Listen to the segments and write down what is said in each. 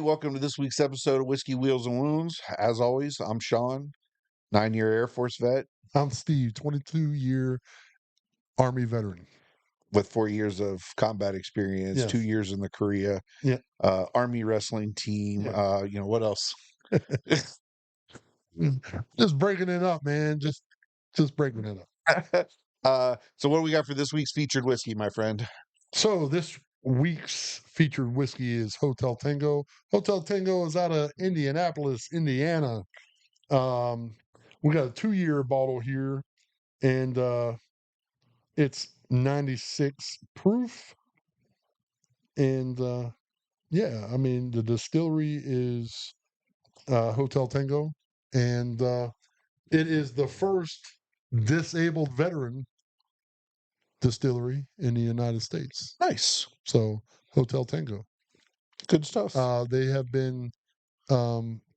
Welcome to this week's episode of Whiskey, Wheels, and Wounds. As always, I'm Shawn, 9-year Air Force vet I'm Steve, 22-year Army veteran. with 4 years of combat experience, 2 Yes. years in the Korea, Yeah. Army wrestling team. Yeah. What else? Just breaking it up, man. Just breaking it up. So what do we got for this week's featured whiskey, my friend? So this week's featured whiskey is Hotel Tango. Hotel Tango is out of Indianapolis, Indiana. We got a 2-year bottle here, and it's 96 proof. And yeah, I mean the distillery is Hotel Tango, and it is the first disabled veteran distillery in the United States. Nice. So Hotel Tango. Good stuff. They have been,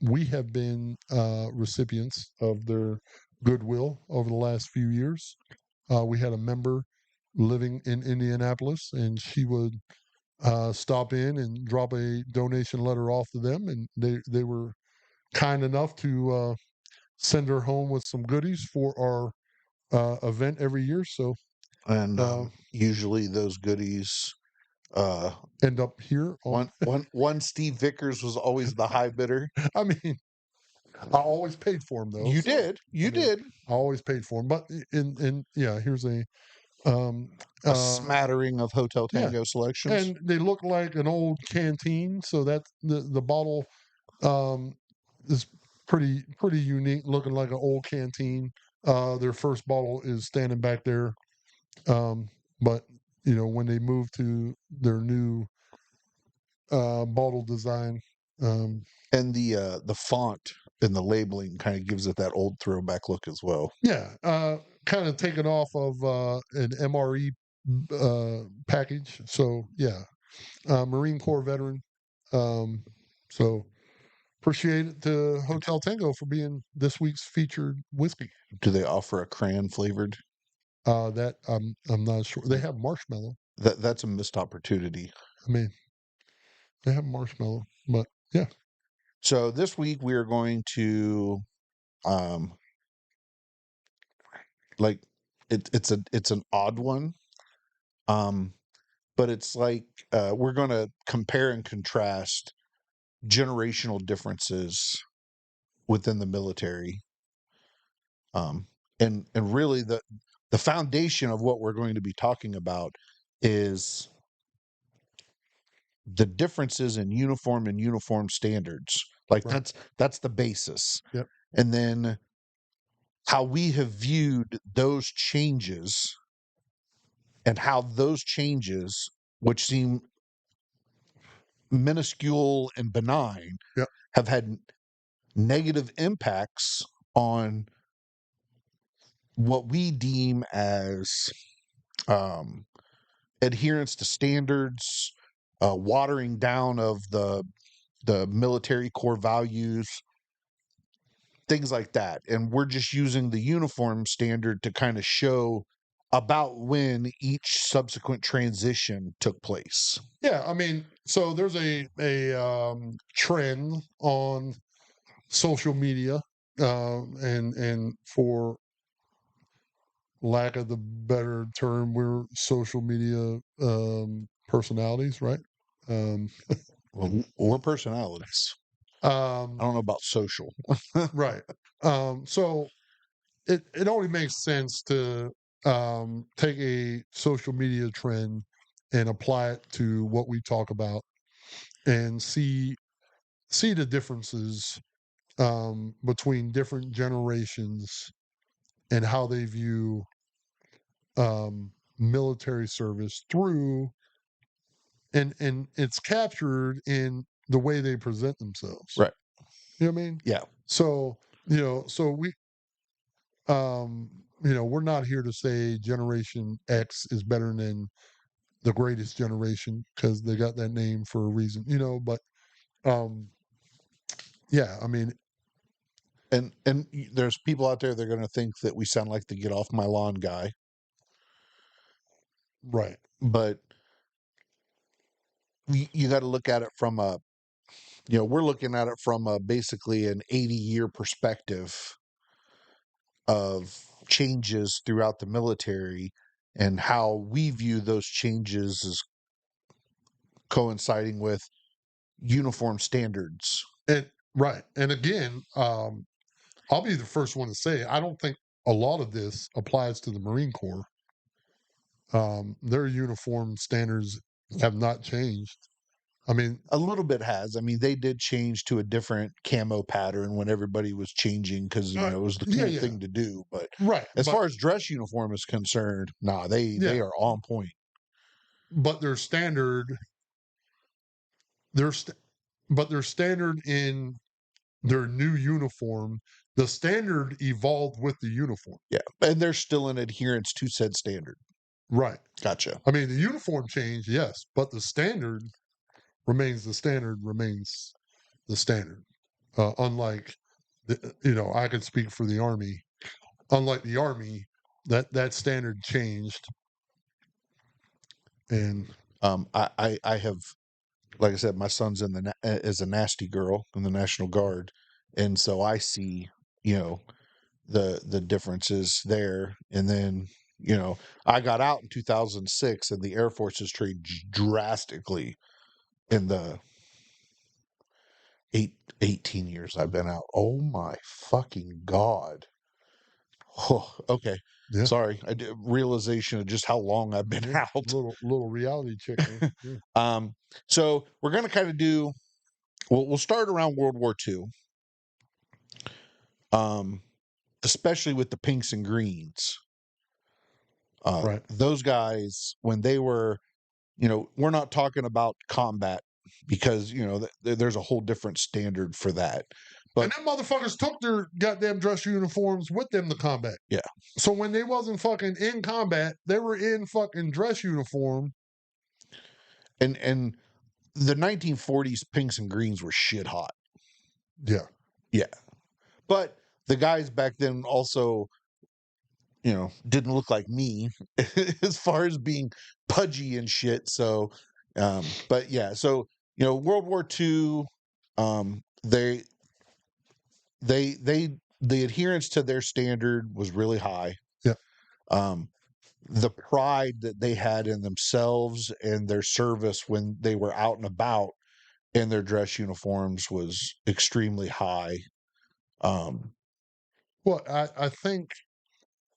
we have been recipients of their goodwill over the last few years. We had a member living in Indianapolis, and she would stop in and drop a donation letter off to them, and they were kind enough to send her home with some goodies for our event every year. So And usually those goodies end up here on. one Steve Vickers was always the high bidder. I mean, I always paid for them though. You so, did. You did. I always paid for them, but in yeah, here's a smattering of Hotel yeah, Tango selections. and they look like an old canteen. So that the bottle is pretty unique, looking like an old canteen. Their first bottle is standing back there, but you know when they move to their new bottle design, And the font and the labeling kind of gives it that old throwback look as well. yeah, kind of taken off of an MRE package. So yeah, Marine Corps veteran. So appreciate it to Hotel Tango for being this week's featured whiskey. Do they offer a crayon flavored? That I'm not sure. They have marshmallow. That's a missed opportunity. I mean, they have marshmallow, but yeah. So this week we are going to like it's an odd one. But it's like we're going to compare and contrast generational differences within the military. And really the foundation of what we're going to be talking about is the differences in uniform and uniform standards. Like Right. that's the basis. Yep. And then how we have viewed those changes and how those changes, which seem minuscule and benign, Yep. have had negative impacts on what we deem as adherence to standards, watering down of the military core values, things like that. And we're just using the uniform standard to kind of show about when each subsequent transition took place. Yeah, I mean, so there's a trend on social media, and for lack of the better term, we're social media personalities, right? Well, we're personalities. I don't know about social. Right. So it only makes sense to take a social media trend and apply it to what we talk about and see the differences between different generations and how they view military service through, and it's captured in the way they present themselves. Right. You know what I mean? Yeah. So so we we're not here to say Generation X is better than the greatest generation because they got that name for a reason, but yeah, I mean, and there's people out there that are going to think that we sound like the get off my lawn guy. Right. But you got to look at it from a we're looking at it from basically an 80-year perspective of changes throughout the military and how we view those changes as coinciding with uniform standards. And right. And again, I'll be the first one to say I don't think a lot of this applies to the Marine Corps. Their uniform standards have not changed. I mean, A little bit has. I mean, they did change to a different camo pattern when everybody was changing because it was the yeah, cool yeah, thing to do. But right. as But far as dress uniform is concerned, nah, they yeah, are on point. but their standard, their st- but their standard in their new uniform, the standard evolved with the uniform. Yeah, and they're still in adherence to said standard. Right. Gotcha. I mean, the uniform changed, yes, but the standard remains the standard, remains the standard. Unlike, I can speak for the Army. Unlike the Army, that standard changed. And I have, like I said, my son's in is a nasty girl in the National Guard, and so I see, you know, the differences there. And then, I got out in 2006, and the Air Force has changed drastically in the 18 years I've been out. Oh my fucking god. Oh, okay. yeah, Sorry. Realization of just how long I've been yeah, out. little reality check there. Yeah. So we're gonna kind of do. We'll start around World War II. Um, especially with the pinks and greens. Right. Those guys, when they were, we're not talking about combat because there's a whole different standard for that. And But them motherfuckers took their goddamn dress uniforms with them to combat. yeah, So when they wasn't fucking in combat, they were in fucking dress uniform. and the 1940s pinks and greens were shit hot. Yeah. Yeah, but the guys back then also, didn't look like me as far as being pudgy and shit. So, but yeah, so World War II, they the adherence to their standard was really high. Yeah. Um, the pride that they had in themselves and their service when they were out and about in their dress uniforms was extremely high. Um, Well, I think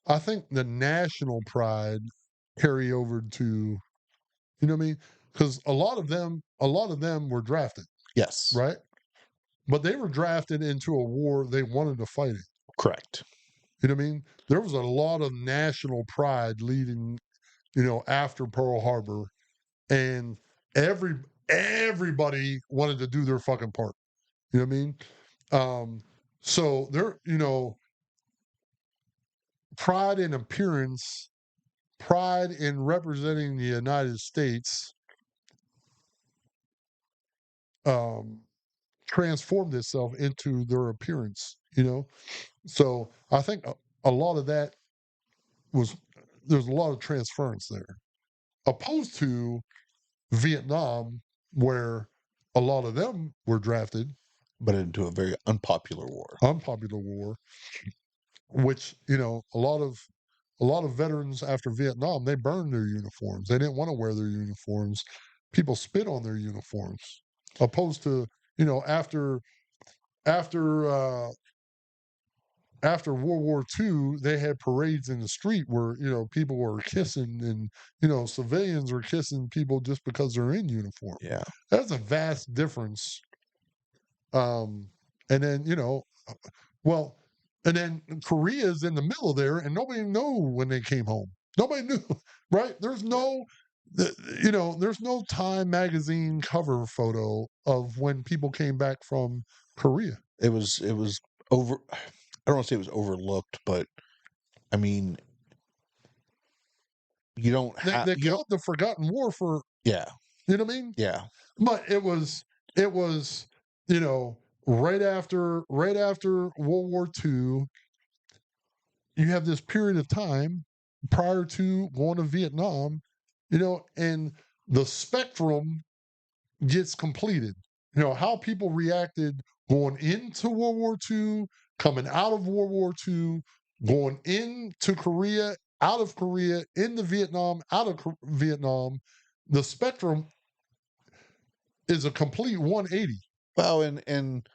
the national pride carry over to, you know what I mean? Because a lot of them were drafted, yes, right? But they were drafted into a war they wanted to fight in. correct. You know what I mean? There was a lot of national pride leading, after Pearl Harbor, and everybody wanted to do their fucking part. You know what I mean? So there, pride in appearance, pride in representing the United States, um, transformed itself into their appearance. So I think a lot of that was there's a lot of transference there, opposed to Vietnam, where a lot of them were drafted, But into a very unpopular war. unpopular war, which a lot of veterans after Vietnam, they burned their uniforms. They didn't want to wear their uniforms. People spit on their uniforms, opposed to after after after World War II, they had parades in the street where people were kissing, and civilians were kissing people just because they're in uniform. Yeah. That's a vast difference. And then well, and then Korea's in the middle there, and nobody knew when they came home. Nobody knew, right? There's no Time magazine cover photo of when people came back from Korea. It was over. I don't want to say it was overlooked, but I mean, you don't They have they you call don't. it the Forgotten War for Yeah, you know what I mean. yeah. But it was right after World War II, you have this period of time prior to going to Vietnam, and the spectrum gets completed. how people reacted going into World War II, coming out of World War II, going into Korea, out of Korea, into Vietnam, out of Vietnam. The spectrum is a complete 180. Well, and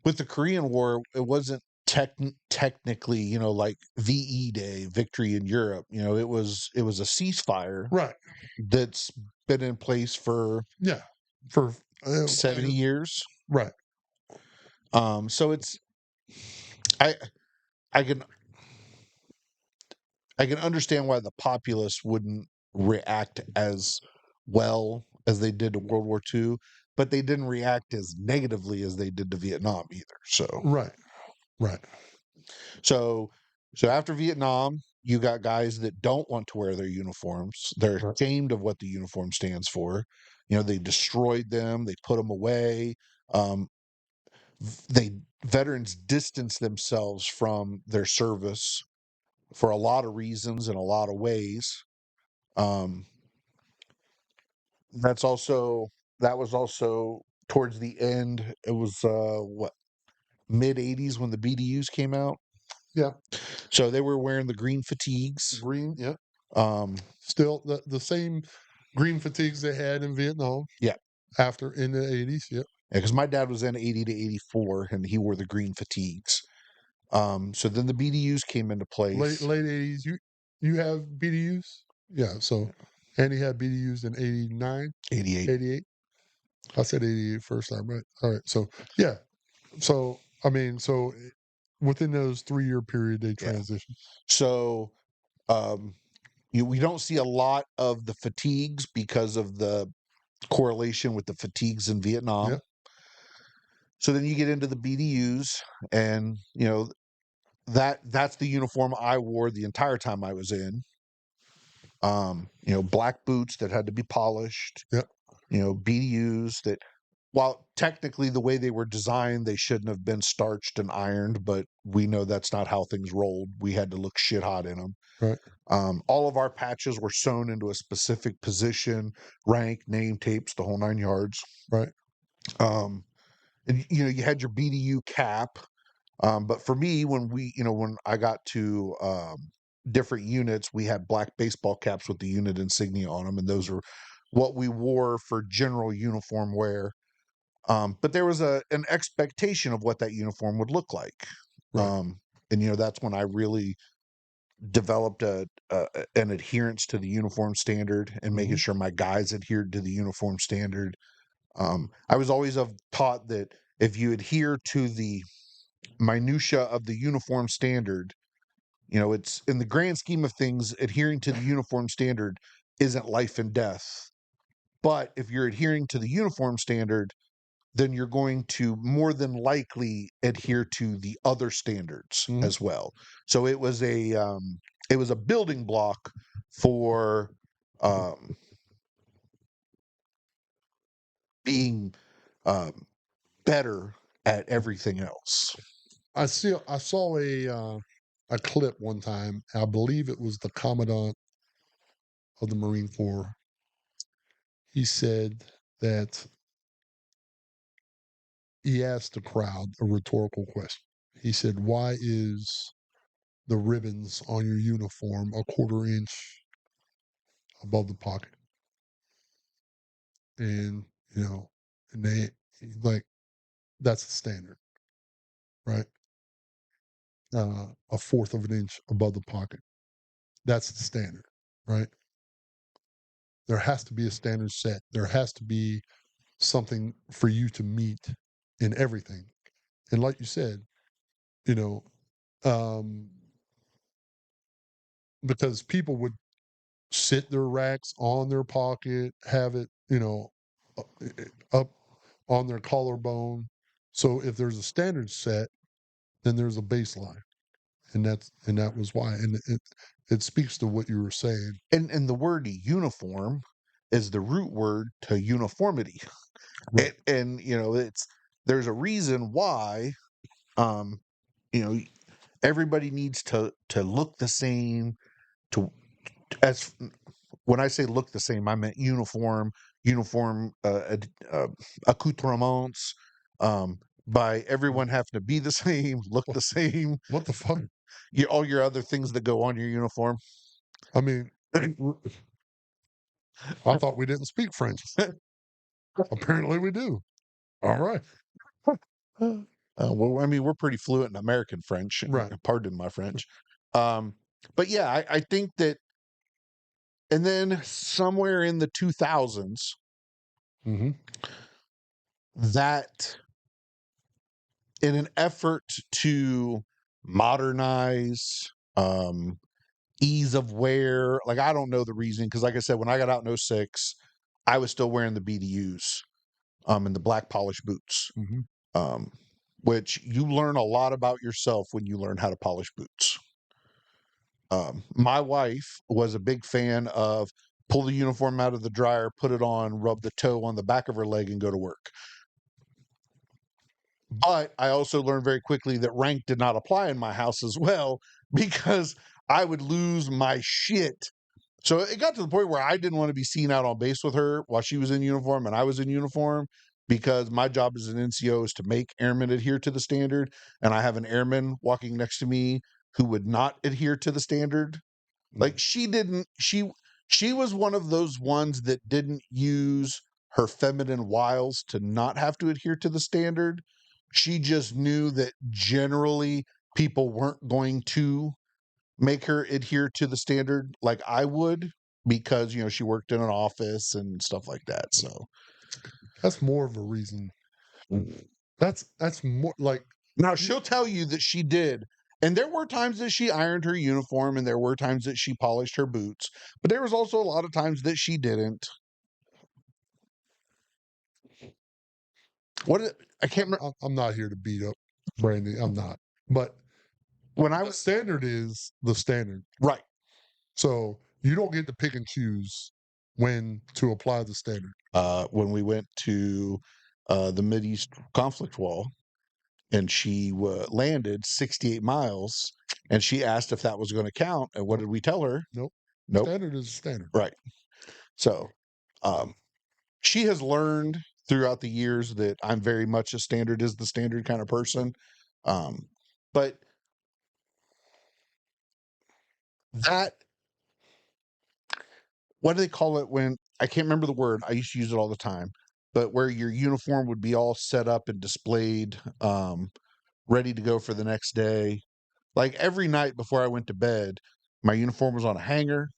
with the Korean War, it wasn't technically, like VE Day, victory in Europe. It was a ceasefire Right. that's been in place for Yeah. For 70 years. right. So it's I I can I can understand why the populace wouldn't react as well as they did to World War II, but they didn't react as negatively as they did to Vietnam either. So Right. Right. so so after Vietnam, you got guys that don't want to wear their uniforms. They're Right. ashamed of what the uniform stands for. They destroyed them, they put them away. Um, they Veterans distance themselves from their service for a lot of reasons in a lot of ways. Um, that was also towards the end. It was what, mid '80s when the BDUs came out. Yeah. So they were wearing the green fatigues. Green. Yeah. Um, Still the same green fatigues they had in Vietnam yeah, after in the 80s. Yeah. because my dad was in '80 to '84, and he wore the green fatigues. So then the BDUs came into Late place. late 80s. You have BDUs? Yeah. So and he had BDUs in 89, '88. 88. I said 88 first time, right? All right. So yeah. So I mean, so within those 3-year period they Yeah. transitioned. So um, we don't see a lot of the fatigues because of the correlation with the fatigues in Vietnam. Yep. So then you get into the BDUs, and that's the uniform I wore the entire time I was in. Black boots that had to be polished. Yep. BDUs that, while technically the way they were designed, they shouldn't have been starched and ironed, but we know that's not how things rolled. We had to look shit hot in them. Right. All of our patches were sewn into a specific position, rank, name, tapes, the whole 9 yards. Right. Um, and you had your BDU cap. But for me, when I got to different units, we had black baseball caps with the unit insignia on them, and those are what we wore for general uniform wear. But there was an expectation of what that uniform would look like. Right. Um, and that's when I really developed an adherence to the uniform standard and making Hmm. sure my guys adhered to the uniform standard. I was always of taught that if you adhere to the minutia of the uniform standard, it's in the grand scheme of things, adhering to the uniform standard isn't life and death. But if you're adhering to the uniform standard, then you're going to more than likely adhere to the other standards Hmm. as well. So it was a building block for um, being um, better at everything else. I saw a clip one time. I believe it was the commandant of the Marine Corps. He said that he asked the crowd a rhetorical question. He said, "Why is the ribbons on your uniform a quarter inch above the pocket?" And and they like that's the standard, right? A fourth of an inch above the pocket. That's the standard, right? There has to be a standard set. There has to be something for you to meet in everything. And like you said, you know, um, because people would sit their racks on their pocket, have it, up on their collarbone. So if there's a standard set, then there's a baseline, and that was why. And it speaks to what you were saying. And the word uniform is the root word to uniformity. Right. And it's there's a reason why um you know everybody needs to look the same, to as when I say look the same, I meant uniform, uniform accoutrements, by everyone having to be the same, look the same, What the fuck? all your other things that go on your uniform. I mean, I thought we didn't speak French. Apparently we do. All right. Well, I mean, we're pretty fluent in American French. Right. Pardon my French. But yeah, I think that, and then somewhere in the 2000s, Mm-hmm. that in an effort to modernize, ease of wear, like I don't know the reason, because like I said, when I got out in '06, I was still wearing the BDUs, and the black polished boots. Mm-hmm. Um, which you learn a lot about yourself when you learn how to polish boots. My wife was a big fan of pull the uniform out of the dryer, put it on, rub the toe on the back of her leg, and go to work. But I also learned very quickly that rank did not apply in my house as well, because I would lose my shit. So it got to the point where I didn't want to be seen out on base with her while she was in uniform and I was in uniform, because my job as an NCO is to make airmen adhere to the standard. And I have an airman walking next to me who would not adhere to the standard. Like she didn't, she was one of those ones that didn't use her feminine wiles to not have to adhere to the standard. She just knew that generally people weren't going to make her adhere to the standard like I would, because she worked in an office and stuff like that. So That's more of a reason. That's more like now she'll tell you that she did. And there were times that she ironed her uniform and there were times that she polished her boots, but there was also a lot of times that she didn't. I can't remember I'm not here to beat up Brandy. I'm not. But when I the was standard is the standard. right. So you don't get to pick and choose when to apply the standard. When we went to the Mideast conflict wall, and she landed 68 miles, and she asked if that was going to count. And what Nope. did we tell her? Nope. Nope. Standard is standard. Right. So she has learned throughout the years that I'm very much a standard is the standard kind of person. But that, what do they call it when, I can't remember the word, I used to use it all the time, but where your uniform would be all set up and displayed, ready to go for the next day. Like every night before I went to bed, my uniform was on a hanger,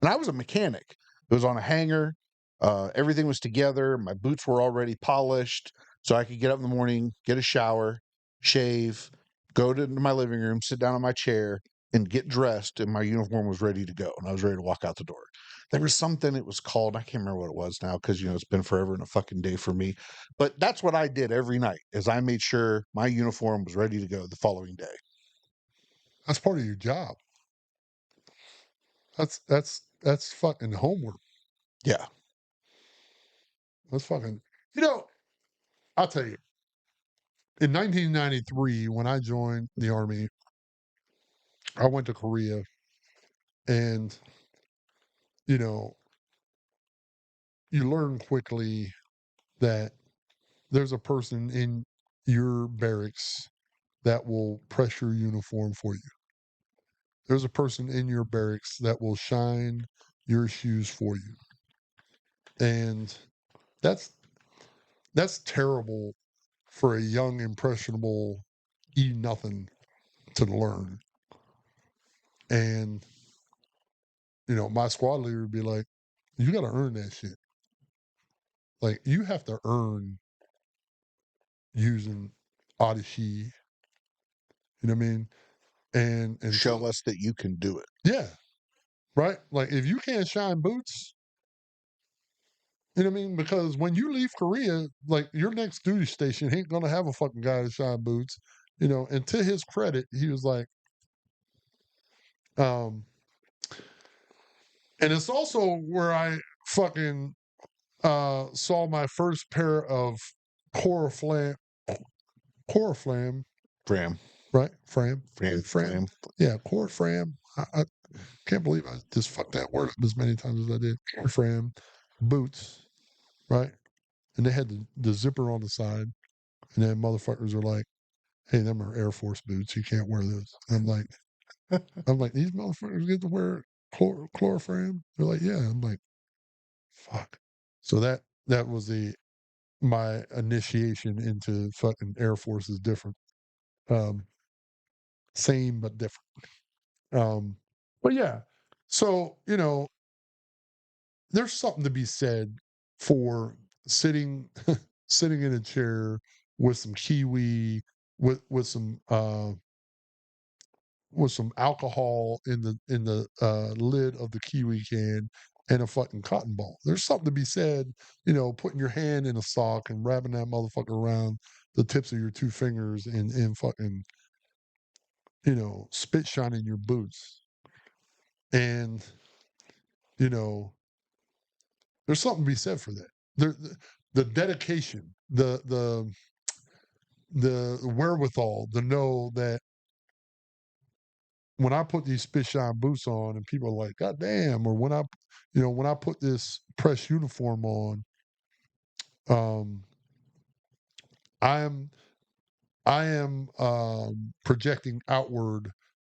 and I was a mechanic. It was on a hanger. Everything was together. My boots were already polished, so I could get up in the morning, get a shower, shave, go to my living room, sit down on my chair, and get dressed. And my uniform was ready to go, and I was ready to walk out the door. There was something it was called. I can't remember what it was now, because it's been forever and a fucking day for me. But that's what I did every night. Is I made sure my uniform was ready to go the following day. That's part of your job. That's fucking homework. Yeah. That's fucking. I'll tell you. In 1993, when I joined the army, I went to Korea, and you know, you learn quickly that there's a person in your barracks that will press your uniform for you. There's a person in your barracks that will shine your shoes for you. And that's terrible for a young, impressionable nothing to learn. And my squad leader would be like, "You got to earn that shit. Like you have to earn using Odyssey." You know what I mean? And Show us that you can do it. yeah, right. Like if you can't shine boots, you know what I mean? Because when you leave Korea, like your next duty station ain't gonna have a fucking guy to shine boots. And to his credit, he was like, um, and it's also where I fucking saw my first pair of Coraflam, Coraflam, Fram. right? Fram, Fram. yeah, Coraflam. I can't believe I just fucked that word up as many times as I did. Coraflam boots. right? And they had the zipper on the side, and then motherfuckers are like, "Hey, them are Air Force boots. You can't wear those." I'm like, these motherfuckers get to wear chloroform? They're like, yeah. I'm like, fuck. So that was my initiation into fucking Air Force is different. Um, Same but different. But yeah. So, there's something to be said for sitting sitting in a chair with some kiwi, with some alcohol in the lid of the kiwi can and a fucking cotton ball. There's something to be said, putting your hand in a sock and wrapping that motherfucker around the tips of your two fingers and fucking, spit shining your boots. And, you know, there's something to be said for that. The dedication, the wherewithal to know that when I put these spit shine boots on and people are like, God damn, or when I put this press uniform on, um, I am projecting outward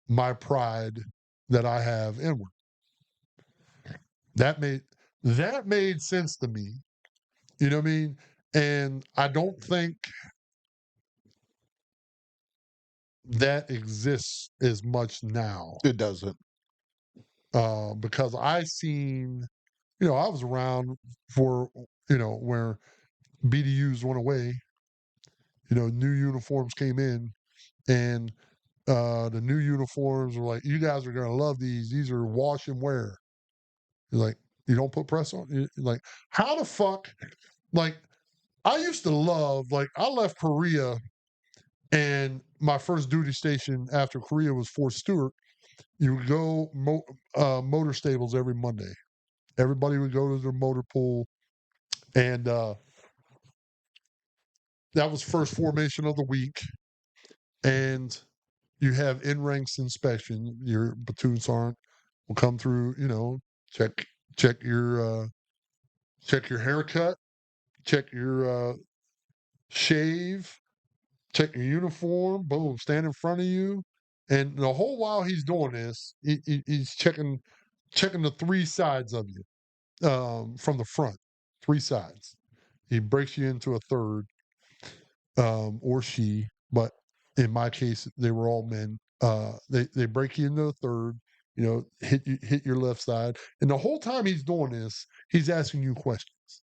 my pride that I have inward. That made that made sense to me. You know what I mean? And I don't think that exists as much now. It doesn't. Because I seen, I was around for, where BDUs went away, new uniforms came in, and the new uniforms were like, you guys are going to love these. These are wash and wear. You're like, you don't put press on? You're like, how the fuck? Like, I used to love, like, I left Korea, and my first duty station after Korea was Fort Stewart. You would go motor stables every Monday. Everybody would go to their motor pool, and that was first formation of the week. And you have in ranks inspection. Your platoon sergeant will come through, check check check your haircut, check your shave, check your uniform. Boom, stand in front of you, and the whole while he's doing this, he's checking the three sides of you, from the front, three sides. He breaks you into a third, or she, but in my case, they were all men. They break you into a third, hit your left side, and the whole time he's doing this, he's asking you questions,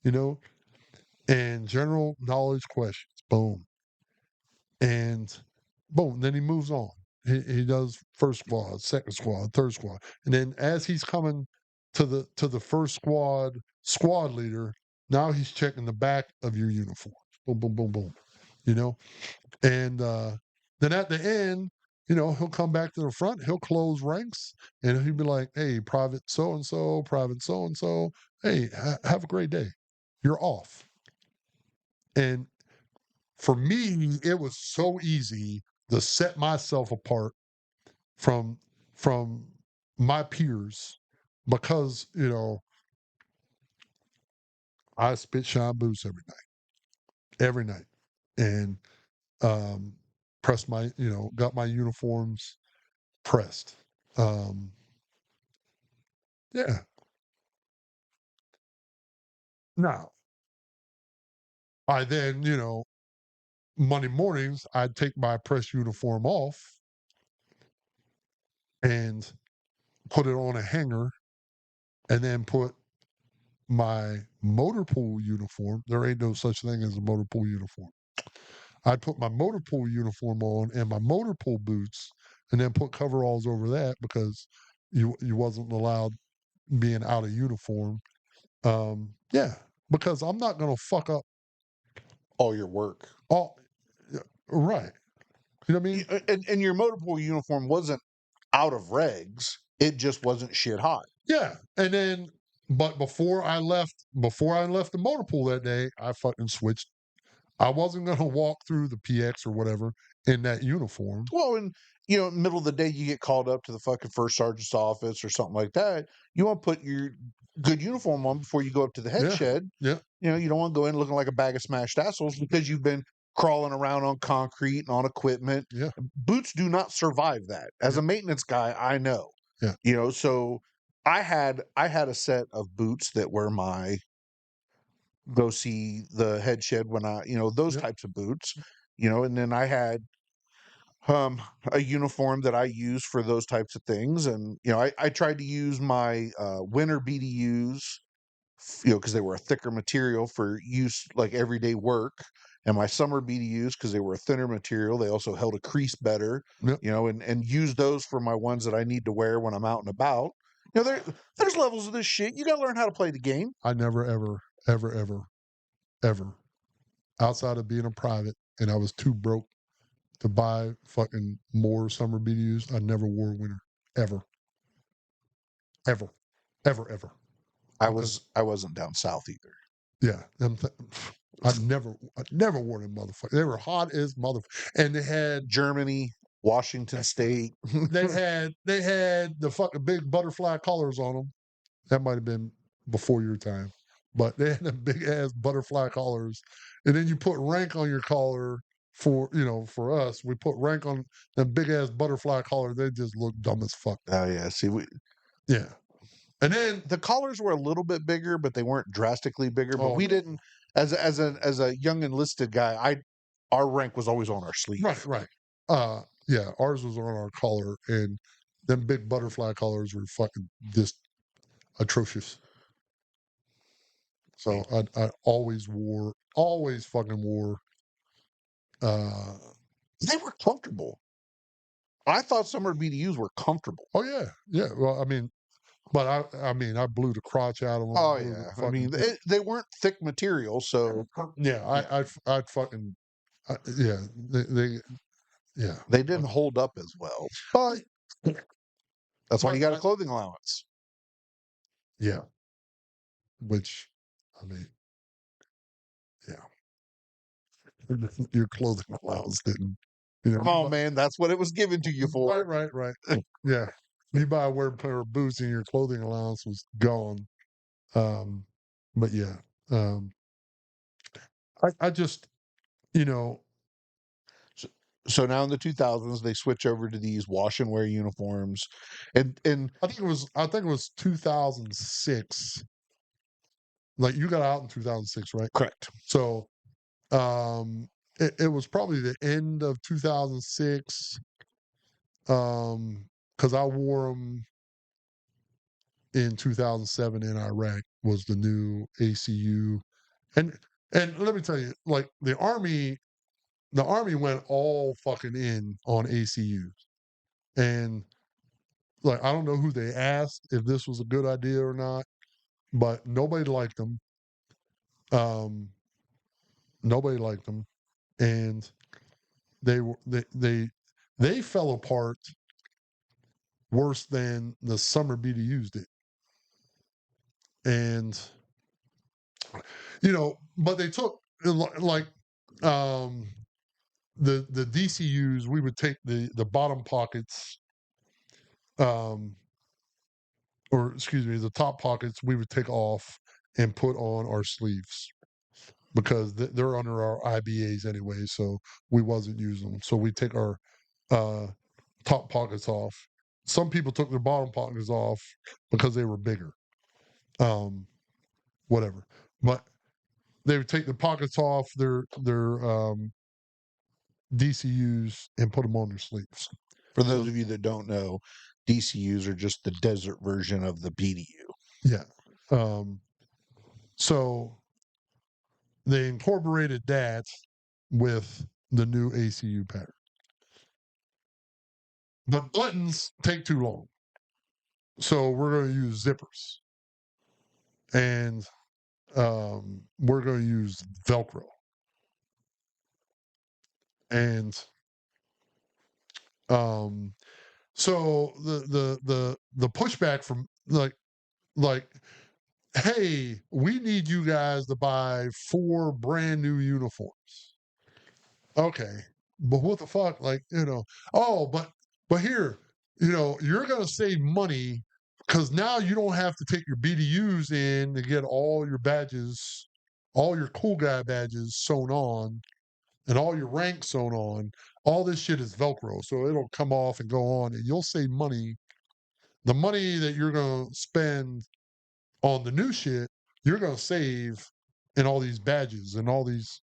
you know, and general knowledge questions. Boom, and boom. Then he moves on. He does first squad, second squad, third squad, and then as he's coming to the first squad leader, now he's checking the back of your uniform. Boom, boom, boom, boom. You know, and then at the end, he'll come back to the front, he'll close ranks, and he'll be like, hey, Private so and so, Private so and so, hey, have a great day. You're off. And for me, it was so easy to set myself apart from from my peers because, I spit shine boots every night. And um pressed my, got my uniforms pressed. Um, yeah. Now, I then, Monday mornings, I'd take my press uniform off and put it on a hanger and then put my motor pool uniform. There ain't no such thing as a motor pool uniform. I'd put my motor pool uniform on and my motor pool boots and then put coveralls over that because you wasn't allowed being out of uniform. Yeah, because I'm not gonna fuck up All your work. all yeah, right. You know what I mean? And your motor pool uniform wasn't out of regs. It just wasn't shit hot. Yeah. And then but before I left the motor pool that day, I fucking switched. I wasn't gonna walk through the PX or whatever in that uniform. Well, and middle of the day, you get called up to the fucking first sergeant's office or something like that. You want to put good uniform on before you go up to the head Yeah. shed. Yeah. You know, you don't want to go in looking like a bag of smashed assholes because you've been crawling around on concrete and on equipment. Yeah. Boots do not survive that. As Yeah. a maintenance guy, I know. Yeah. You know, so I had a set of boots that were my go see the head shed when those Yeah. types of boots, and then I had a uniform that I use for those types of things. And I tried to use my winter BDUs, because they were a thicker material for use like everyday work, and my summer BDUs because they were a thinner material. They also held a crease better, Yeah. and use those for my ones that I need to wear when I'm out and about. There's levels of this shit. You got to learn how to play the game. I never, ever, ever, ever, ever, outside of being a private, and I was too broke to buy fucking more summer BDUs. I never wore winter, ever, ever, ever, ever. I Because was I wasn't down south either. yeah, I never wore them motherfuckers. They were hot as motherfuckers, and they had Germany, Washington State. they had the fucking big butterfly collars on them. That might have been before your time, but they had the big ass butterfly collars, and then you put rank on your collar. For us, we put rank on the big ass butterfly collar. They just look dumb as fuck. Oh yeah, see, Yeah, and then the collars were a little bit bigger, but they weren't drastically bigger. But oh we no, didn't, as a young enlisted guy, our rank was always on our sleeve. right. Yeah, ours was on our collar, and them big butterfly collars were fucking just atrocious. So I always fucking wore. Uh, They were comfortable. I thought summer BDUs were comfortable. oh yeah. Well, I mean, but I blew the crotch out of them. Oh Blew the yeah, I fucking mean they weren't thick material, so yeah. I'd fucking yeah. They yeah. they didn't hold up as well. But that's why you But got a clothing allowance. yeah, which I mean, yeah. Your clothing allowance didn't. Come on, man, that's what it was given to you for. Right. Yeah. You buy a pair of boots and your clothing allowance was gone. Um, but yeah. Um, I just, you know, So, so now in the 2000s, they switch over to these wash and wear uniforms, and I think it was 2006. Like you got out in 2006, right? correct. So, it was probably the end of 2006. Because I wore them in 2007 in Iraq was the new ACU, and let me tell you, like the army went all fucking in on ACUs, and like I don't know who they asked if this was a good idea or not, but nobody liked them. Um, Nobody liked them, and they were they fell apart worse than the summer BDUs did, and but they took like um the DCUs. We would take the bottom pockets, um, or excuse me, the top pockets. We would take off and put on our sleeves because they're under our IBAs anyway. So we wasn't using them. So we take our uh, top pockets off. Some people took their bottom pockets off because they were bigger. Um, Whatever, but they would take the pockets off their DCUs and put them on their sleeves. For those So of you that don't know, DCUs are just the desert version of the BDU. yeah, um, so they incorporated that with the new ACU pattern. But buttons take too long, so we're going to use zippers, and we're going to use Velcro, and um, so the pushback from like hey, we need you guys to buy 4 brand new uniforms. Okay, but what the fuck? Like, oh, but here, you're gonna save money because now you don't have to take your BDUs in to get all your badges, all your cool guy badges sewn on, and all your ranks sewn on. All this shit is Velcro, so it'll come off and go on, and you'll save money. The money that you're gonna spend on the new shit, you're gonna save in all these badges and all these.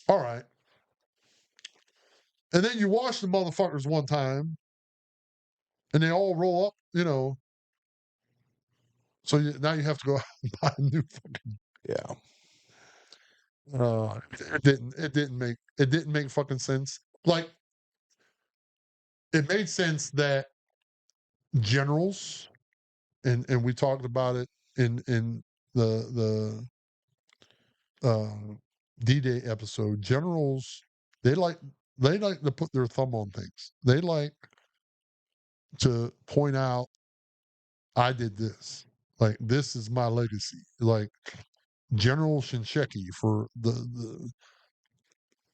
All right, and then you wash the motherfuckers one time, and they all roll up, So now you have to go out and buy a new fucking. Yeah. It didn't make fucking sense. Like, it made sense that generals, and we talked about it in the D-Day episode. Generals, they like to put their thumb on things. They like to point out, I did this. Like, this is my legacy. Like General Shinseki, for the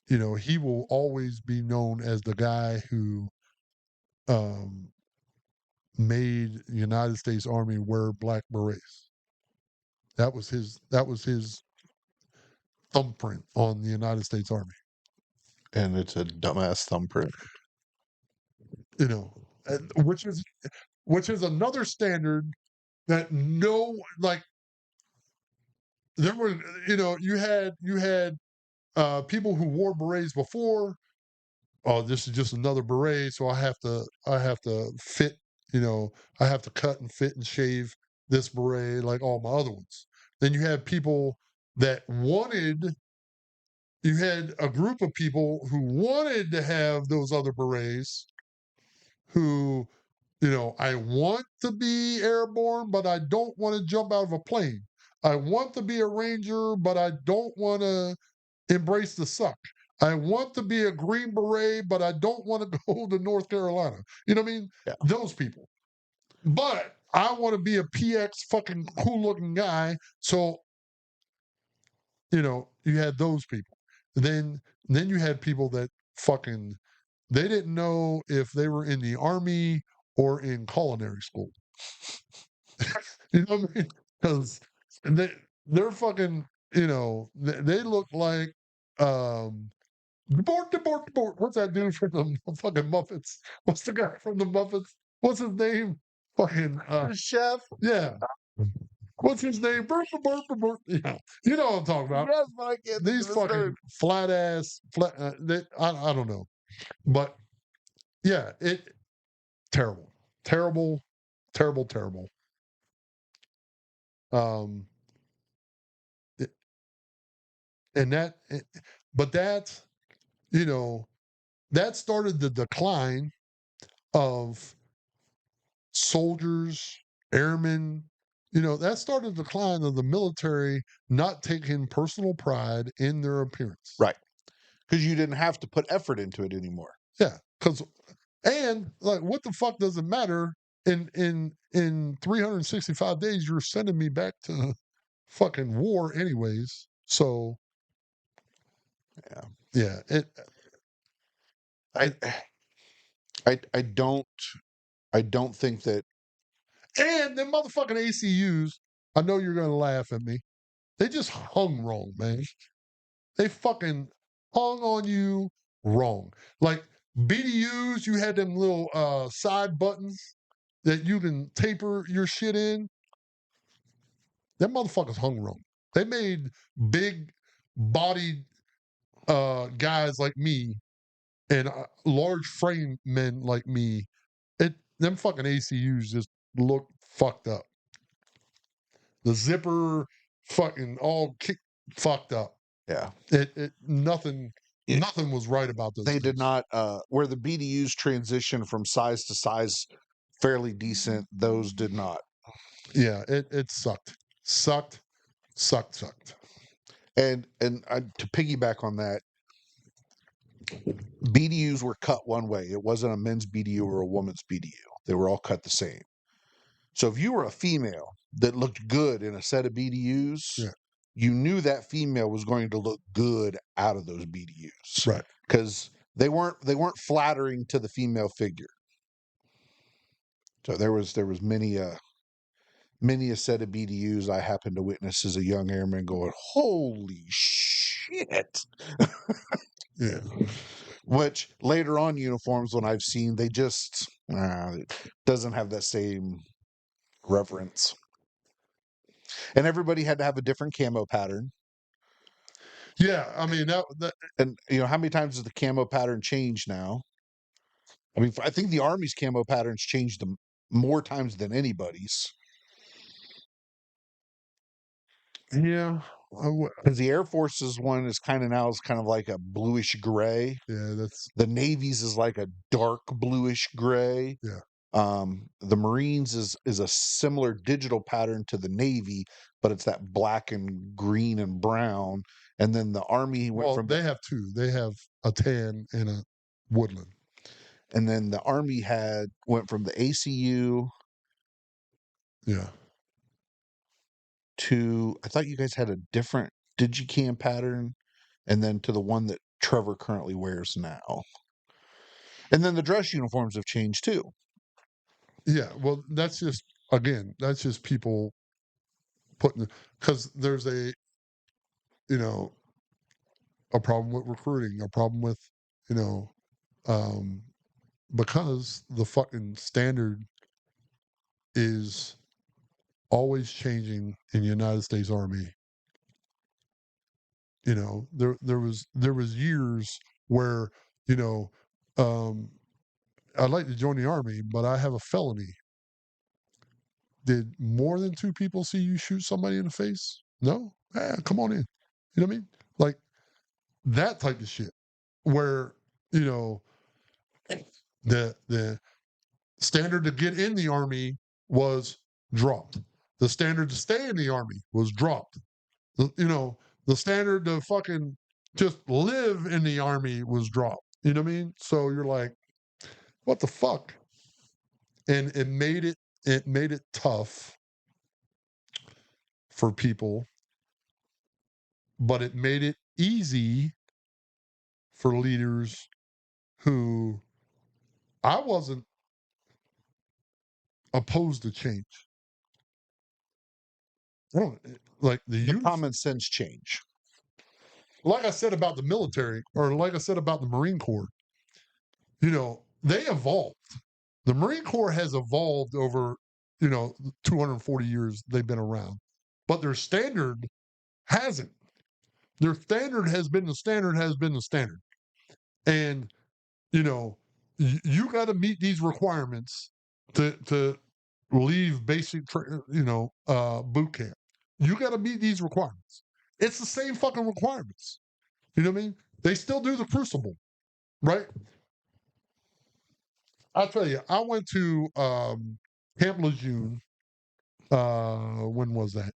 he will always be known as the guy who um, made the United States Army wear black berets. That was his thumbprint on the United States Army. And it's a dumbass thumbprint. Which is another standard that there were you had people who wore berets before. Oh, this is just another beret, so I have to fit, I have to cut and fit and shave this beret like all my other ones. Then you had you had a group of people who wanted to have those other berets, who, I want to be airborne, but I don't want to jump out of a plane. I want to be a ranger, but I don't want to embrace the suck. I want to be a Green Beret, but I don't want to go to North Carolina. You know what I mean? Yeah. Those people. But I want to be a PX fucking cool looking guy. So, you had those people. Then you had people that fucking, they didn't know if they were in the army or in culinary school. You know what I mean? Because they're fucking, they look like Debort. What's that dude from the fucking Muppets? What's the guy from the Muppets? What's his name? Fucking The chef. yeah. What's his name? Yeah. You know what I'm talking about. Yes, but I can't These fucking flat. I don't know, but yeah, terrible. Um, and but that that started the decline of soldiers, airmen. That started the decline of the military not taking personal pride in their appearance. Right. Because you didn't have to put effort into it anymore. Yeah. And like, what the fuck does it matter? In 365 days, you're sending me back to fucking war anyways. So yeah. I don't think that. And them motherfucking ACUs, I know you're going to laugh at me. They just hung wrong, man. They fucking hung on you wrong. Like BDUs, you had them little side buttons that you can taper your shit in. Them motherfuckers hung wrong. They made big bodied guys like me and large frame men like me. Them fucking ACUs just look fucked up. The zipper fucking all fucked up. Yeah. Nothing was right about those. They things. did not where the BDUs transition from size to size fairly decent, those did not. Yeah, it sucked. Sucked. And to piggyback on that, BDUs were cut one way. It wasn't a men's BDU or a woman's BDU. They were all cut the same. So if you were a female that looked good in a set of BDUs, you knew that female was going to look good out of those BDUs. Right. Because they weren't flattering to the female figure. So there was many a set of BDUs I happened to witness as a young airman going, holy shit. Yeah. Which later on uniforms, when I've seen, they just it doesn't have that same reverence. And everybody had to have a different camo pattern. Yeah. I mean, that And how many times has the camo pattern changed now? I mean, I think the Army's camo patterns changed them more times than anybody's. yeah. Because the Air Force's one is kind of like a bluish gray. Yeah, that's The Navy's is like a dark bluish gray. yeah. The Marines is a similar digital pattern to the Navy, but it's that black and green and brown. And then the Army went Well, from they have two. They have a tan and a woodland. and then the Army went from the ACU Yeah. to, I thought you guys had a different digicam pattern, and then to the one that Trevor currently wears now. And then the dress uniforms have changed too. Yeah. Well, that's just people putting, because there's you know, a problem with recruiting, a problem with, you know, um, because the fucking standard is always changing in the United States Army. There was years where, you know, um, I'd like to join the army, but I have a felony. Did more than two people see you shoot somebody in the face? No? Come on in. You know what I mean? Like that type of shit. Where, you know, the standard to get in the army was dropped. The standard to stay in the army was dropped. The standard to fucking just live in the army was dropped. You know what I mean? So you're like, what the fuck? And it made it tough for people, but it made it easy for leaders who I wasn't opposed to change. I don't like the The youth. common sense change. Like I said about the military, or like I said about the Marine Corps, they evolved. The Marine Corps has evolved over, 240 years they've been around, but their standard hasn't. Their standard has been the standard, has been the standard. And, you know, you got to meet these requirements to leave basic, boot camp. You got to meet these requirements. It's the same fucking requirements. You know what I mean? They still do the crucible, right? I'll tell you, I went to Camp Lejeune. When was that?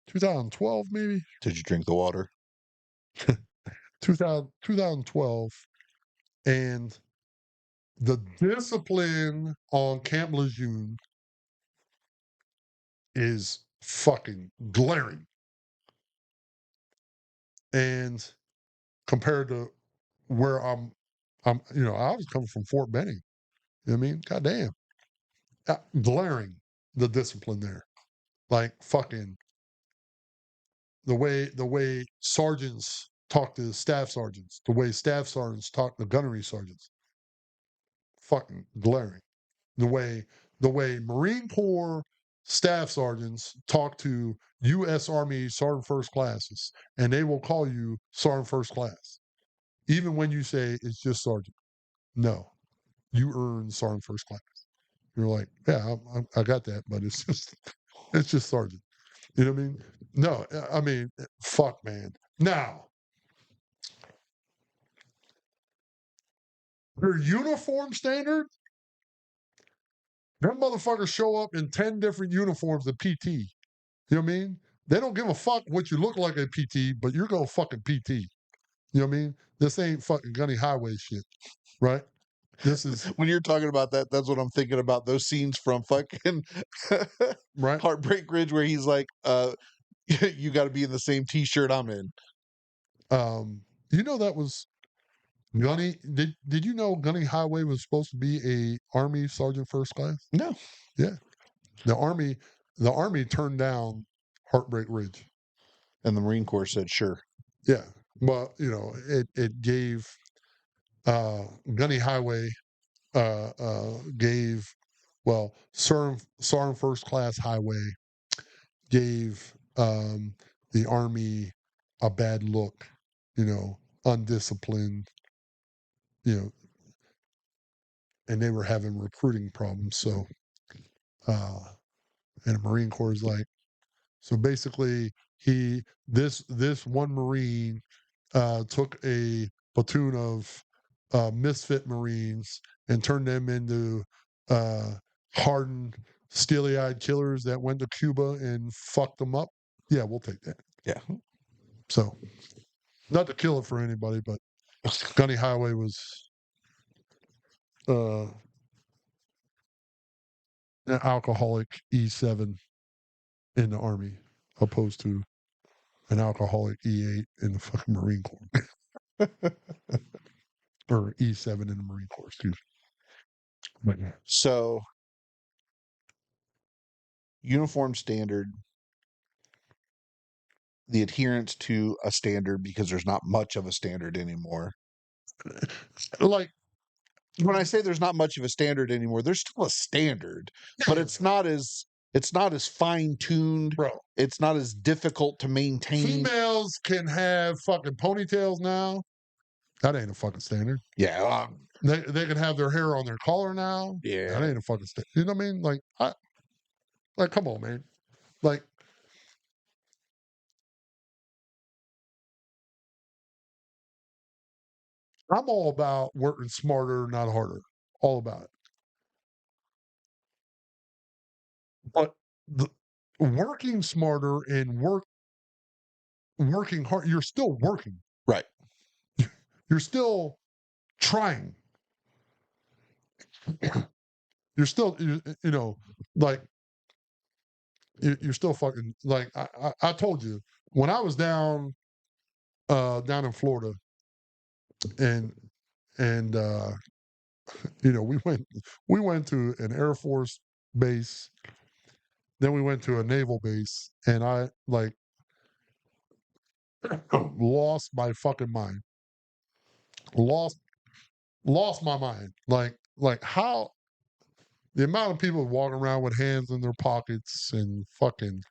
2012, maybe? Did you drink the water? 2012. And the discipline on Camp Lejeune is fucking glaring. And compared to where I was coming from Fort Benning. You know what I mean? Goddamn. Glaring, the discipline there. Like fucking the way sergeants talk to staff sergeants, the way staff sergeants talk to gunnery sergeants. Fucking glaring. The way Marine Corps staff sergeants talk to U.S. Army Sergeant First Classes, and they will call you Sergeant First Class, even when you say it's just Sergeant. No, you earn Sergeant First Class. You're like, yeah, I got that, but it's just Sergeant. You know what I mean? No, I mean, fuck, man. Now, their uniform standard, them motherfuckers show up in 10 different uniforms of PT. You know what I mean? They don't give a fuck what you look like at PT, but you're going fucking PT. You know what I mean? This ain't fucking Gunny Highway shit, right? This is When you're talking about that, that's what I'm thinking about. Those scenes from fucking right. Heartbreak Ridge where he's like, you got to be in the same t-shirt I'm in. Um, that was Gunny, did you know Gunny Highway was supposed to be a Army Sergeant First Class? No. Yeah, the Army turned down Heartbreak Ridge. And the Marine Corps said, sure. Yeah, well, it gave Gunny Highway gave Sergeant First Class Highway gave the Army a bad look, undisciplined, you know, and they were having recruiting problems. So, uh, and the Marine Corps is like, so basically, this one Marine took a platoon of misfit Marines and turned them into uh, hardened, steely-eyed killers that went to Cuba and fucked them up. Yeah, we'll take that. Yeah. So, not to kill it for anybody, but Gunny Highway was uh, an alcoholic E7 in the Army, opposed to an alcoholic E8 in the fucking Marine Corps. Or E7 in the Marine Corps, excuse me. But yeah. So, uniform standard, the adherence to a standard, because there's not much of a standard anymore. Like, When I say there's not much of a standard anymore, there's still a standard, but it's not as fine-tuned. bro, It's not as difficult to maintain. females can have fucking ponytails now. That ain't a fucking standard. Yeah. They can have their hair on their collar now. That Yeah. ain't a fucking standard. You know what I mean? Like, come on, man. Like, I'm all about working smarter, not harder. All about it. But the working smarter and working hard, you're still working. Right. You're still trying. You're still, like, you're still fucking, like, I told you, when I was down in Florida, and and we went to an Air Force base, then we went to a naval base, and I like lost my fucking mind. Lost lost my mind. Like how the amount of people walking around with hands in their pockets and fucking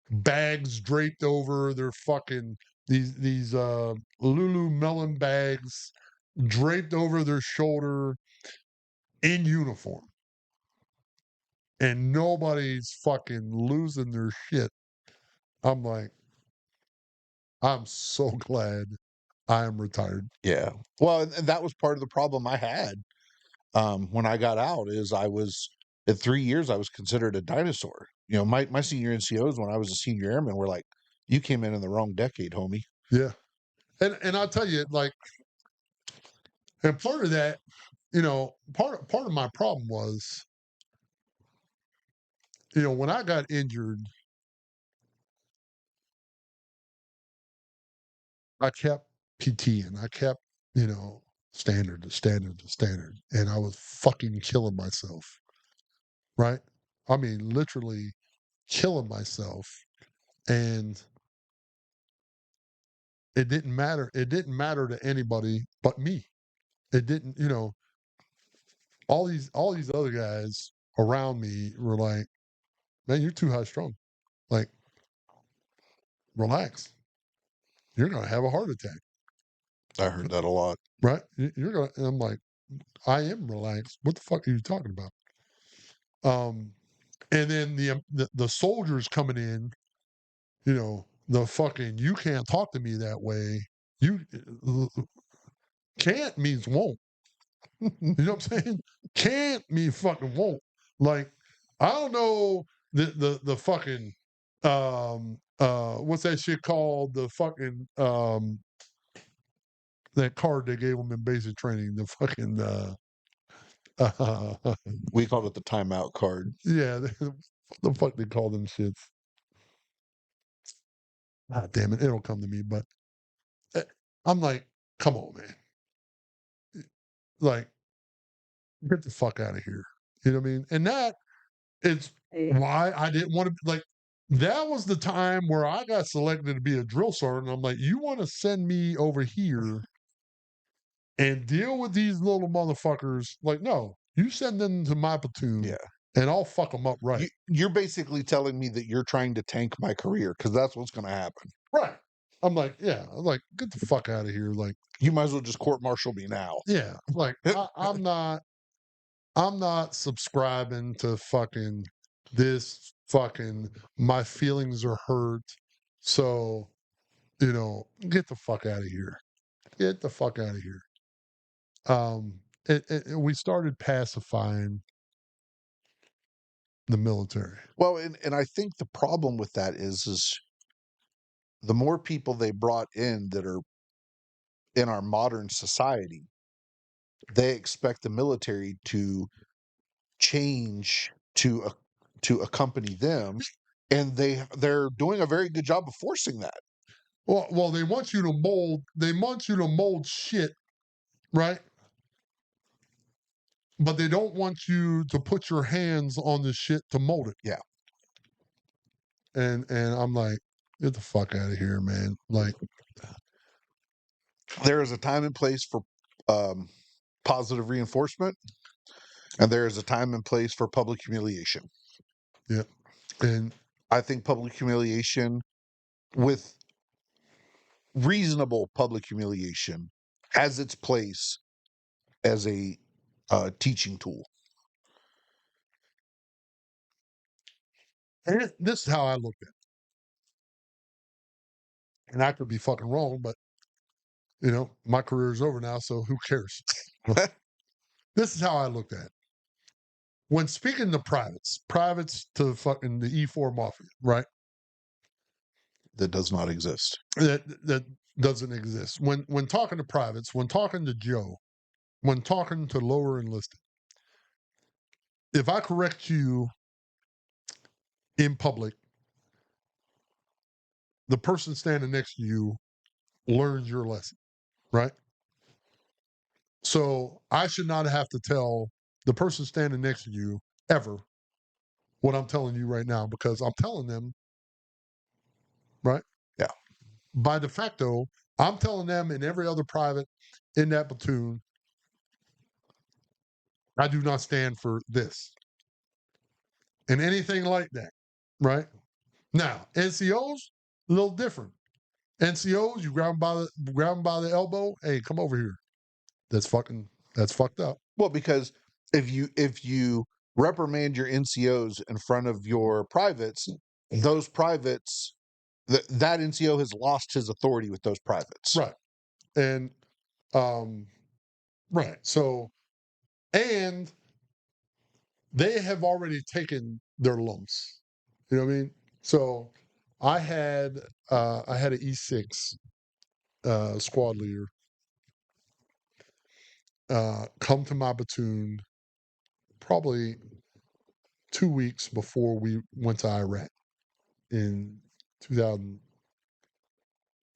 bags draped over their fucking these Lululemon bags draped over their shoulder in uniform, and nobody's fucking losing their shit. I'm like, I'm so glad I am retired. Yeah. Well, and that was part of the problem I had when I got out. Is I was at 3 years I was considered a dinosaur. My senior NCOs when I was a senior airman were like, "You came in the wrong decade, homie." Yeah, and I'll tell you, like, and part of that, part of my problem was, when I got injured, I kept PTing. I kept, standard to standard to standard. And I was fucking killing myself. Right. I mean, literally killing myself. And it didn't matter. It didn't matter to anybody but me. It didn't, all these other guys around me were like, man, you're too high strung. Like, relax. You're gonna have a heart attack. I heard that a lot. Right. You're gonna, and I'm like, I am relaxed. What the fuck are you talking about? And then the soldiers coming in, the fucking, you can't talk to me that way. You can't means won't. You know what I'm saying? Can't mean fucking won't. Like, I don't know the fucking what's that shit called? The fucking that card they gave them in basic training. The fucking We called it the timeout card. yeah, what the fuck they call them shits? Ah, damn it, it'll come to me. But I'm like, come on, man. like, get the fuck out of here. You know what I mean? And that is why I didn't want to like. That was the time where I got selected to be a drill sergeant. I'm like, you want to send me over here and deal with these little motherfuckers? Like, no, you send them to my platoon, Yeah. and I'll fuck them up right. You're basically telling me that you're trying to tank my career because that's what's going to happen. Right. I'm like, yeah, I'm like, get the fuck out of here. Like, You might as well just court martial me now. yeah, like I'm not subscribing to fucking this fucking my feelings are hurt. So, get the fuck out of here. Get the fuck out of here. We started pacifying the military. Well, and I think the problem with that is the more people they brought in that are in our modern society, they expect the military to change to accompany them, and they're doing a very good job of forcing that. Well, they want you to mold. They want you to mold shit, right? But they don't want you to put your hands on the shit to mold it. Yeah. And I'm like, get the fuck out of here, man. Like, There is a time and place for positive reinforcement, and there is a time and place for public humiliation. yeah. And I think public humiliation, with reasonable public humiliation, has its place as a teaching tool. this is how I looked at it. And I could be fucking wrong, but my career is over now, so who cares? This is how I looked at it. When speaking to privates to fucking the E4 mafia, right? That does not exist. That doesn't exist. When talking to privates, when talking to Joe, when talking to lower enlisted, if I correct you in public, the person standing next to you learns your lesson, right? So I should not have to tell the person standing next to you ever what I'm telling you right now because I'm telling them, right? Yeah. By de facto, I'm telling them and every other private in that platoon, I do not stand for this and anything like that, right? Now, NCOs, a little different. NCOs, you grab them by the elbow. Hey, come over here. That's fucked up. Well, because if you reprimand your NCOs in front of your privates, those privates, that NCO has lost his authority with those privates. Right. And right. So and they have already taken their lumps. You know what I mean? So I had an E6 squad leader come to my platoon probably 2 weeks before we went to Iraq in 2000,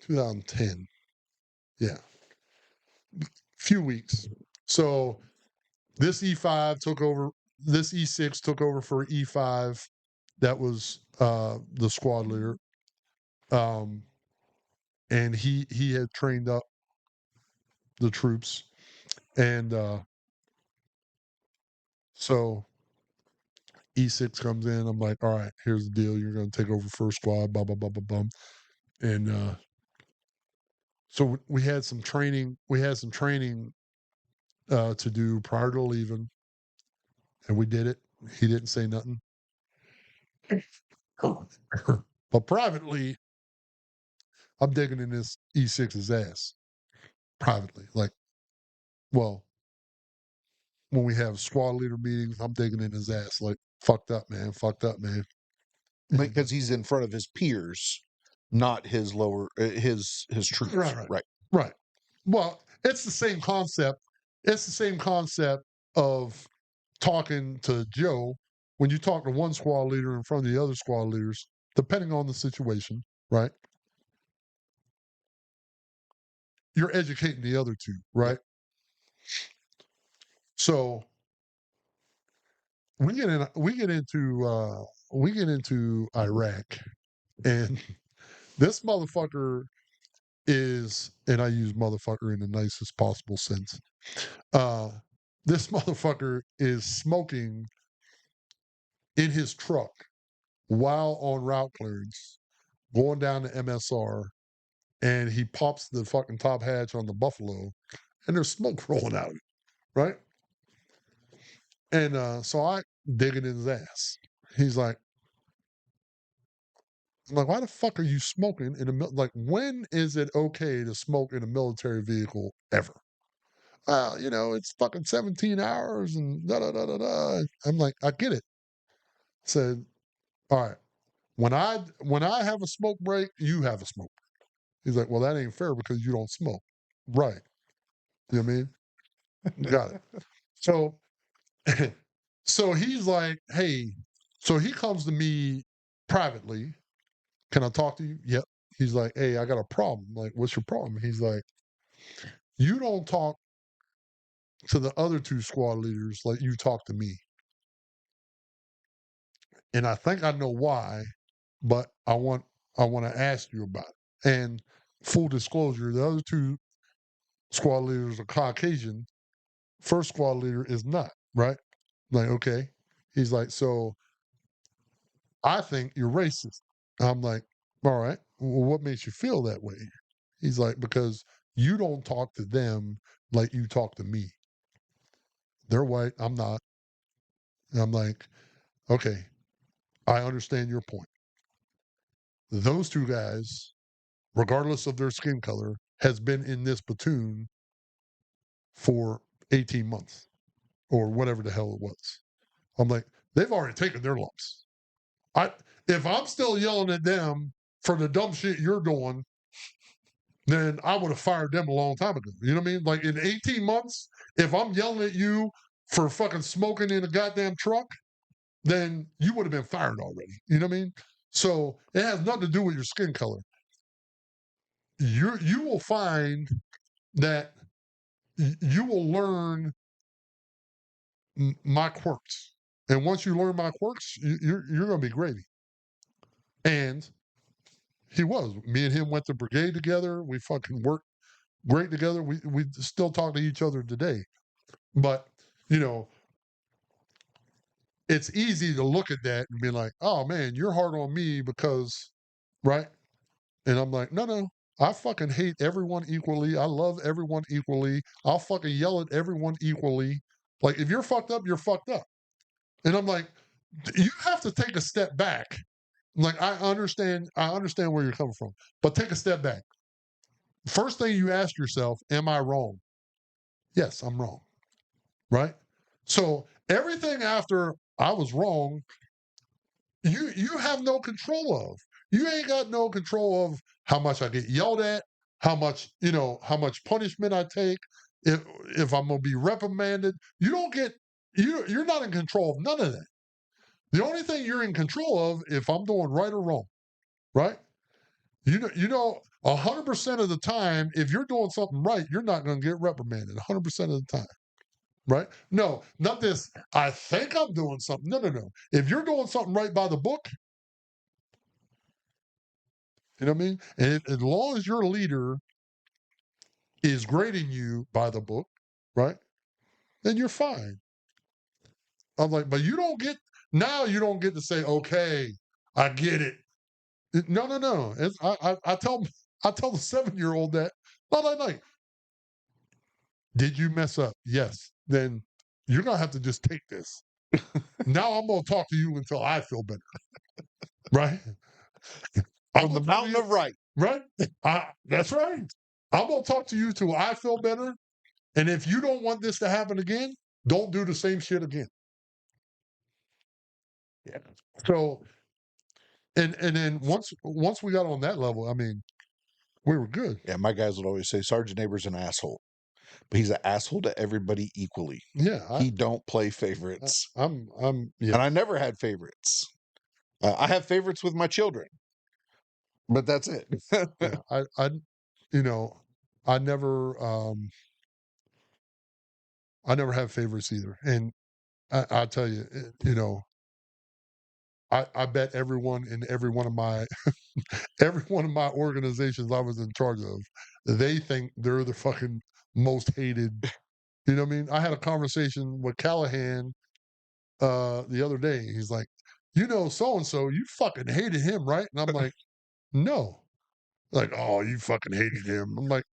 2010. Yeah, few weeks. So this E5 took over. This E6 took over for E5. That was the squad leader, and he had trained up the troops, and so E6 comes in. I'm like, all right, here's the deal. You're going to take over first squad. Blah blah blah blah blah. And so we had some training. We had some training to do prior to leaving, and we did it. He didn't say nothing. But privately, I'm digging in this E6's ass. Privately, like, well, when we have squad leader meetings, I'm digging in his ass. Like, fucked up, man. Fucked up, man. Because he's in front of his peers, not his lower his troops. Right. Well, it's the same concept. It's the same concept of talking to Joe when you talk to one squad leader in front of the other squad leaders, depending on the situation, right? You're educating the other two, right? So we get into Iraq, and this motherfucker is, and I use motherfucker in the nicest possible sense. Uh, this motherfucker is smoking in his truck while on route clearance, going down to MSR, and he pops the fucking top hatch on the Buffalo, and there's smoke rolling out of it, right? And so I dig it in his ass. He's like, I'm like, why the fuck are you smoking in a like? When is it okay to smoke in a military vehicle ever? Well, it's fucking 17 hours and da da da da da. I'm like, I get it. Said, all right. When I have a smoke break, you have a smoke break. He's like, well, that ain't fair because you don't smoke. Right. You know what I mean? Got it. So so he's like, hey, so he comes to me privately. Can I talk to you? Yep. He's like, hey, I got a problem. Like, what's your problem? He's like, you don't talk to the other two squad leaders like you talk to me. And I think I know why, but I want to ask you about it. And full disclosure, the other two squad leaders are Caucasian. First squad leader is not, right? Like, okay. He's like, so I think you're racist. I'm like, all right. Well, what makes you feel that way? He's like, because you don't talk to them like you talk to me. They're white. I'm not. And I'm like, okay, I understand your point. Those two guys, regardless of their skin color, has been in this platoon for 18 months or whatever the hell it was. I'm like, they've already taken their lumps. If I'm still yelling at them for the dumb shit you're doing, then I would have fired them a long time ago. You know what I mean? Like in 18 months, if I'm yelling at you for fucking smoking in a goddamn truck, then you would have been fired already. You know what I mean? So it has nothing to do with your skin color. You will find that you will learn my quirks, and once you learn my quirks, you're going to be gravy. And he was. Me and him went to brigade together. We fucking worked great together. We still talk to each other today. But you know, it's easy to look at that and be like, "Oh man, you're hard on me because," right? And I'm like, no. I fucking hate everyone equally. I love everyone equally. I'll fucking yell at everyone equally. Like if you're fucked up, you're fucked up. And I'm like, you have to take a step back. Like I understand where you're coming from, but take a step back. First thing you ask yourself, am I wrong? Yes, I'm wrong. Right? So everything after I was wrong, you have no control of. You ain't got no control of how much I get yelled at, how much punishment I take, if I'm gonna be reprimanded. You don't get you're not in control of none of that. The only thing you're in control of if I'm doing right or wrong, right? 100% of the time, if you're doing something right, you're not going to get reprimanded 100% of the time, right? No, not this. I think I'm doing something. No, no, no. If you're doing something right by the book, you know what I mean? And as long as your leader is grading you by the book, right? Then you're fine. I'm like, but you don't get to say, okay, I get it. No, no, no. I tell the 7-year-old that, not like, did you mess up? Yes. Then you're gonna have to just take this. Now I'm gonna talk to you until I feel better. Right? I'm From the gonna talk to mountain you. of right. Right? That's right. I'm gonna talk to you till I feel better. And if you don't want this to happen again, don't do the same shit again. Yeah. So and then once we got on that level, I mean, we were good. Yeah, my guys would always say Sergeant Neighbor's an asshole, but he's an asshole to everybody equally. Yeah, He don't play favorites, I'm and I yes. never had favorites. I have favorites with my children, but that's it. Yeah, you know, I never I never have favorites either. And I tell you, you know, I bet everyone in every one of my every one of my organizations I was in charge of, they think they're the fucking most hated. You know what I mean? I had a conversation with Callahan the other day. He's like, you know, so and so, you fucking hated him, right? And I'm like, no. Like, oh, you fucking hated him. I'm like,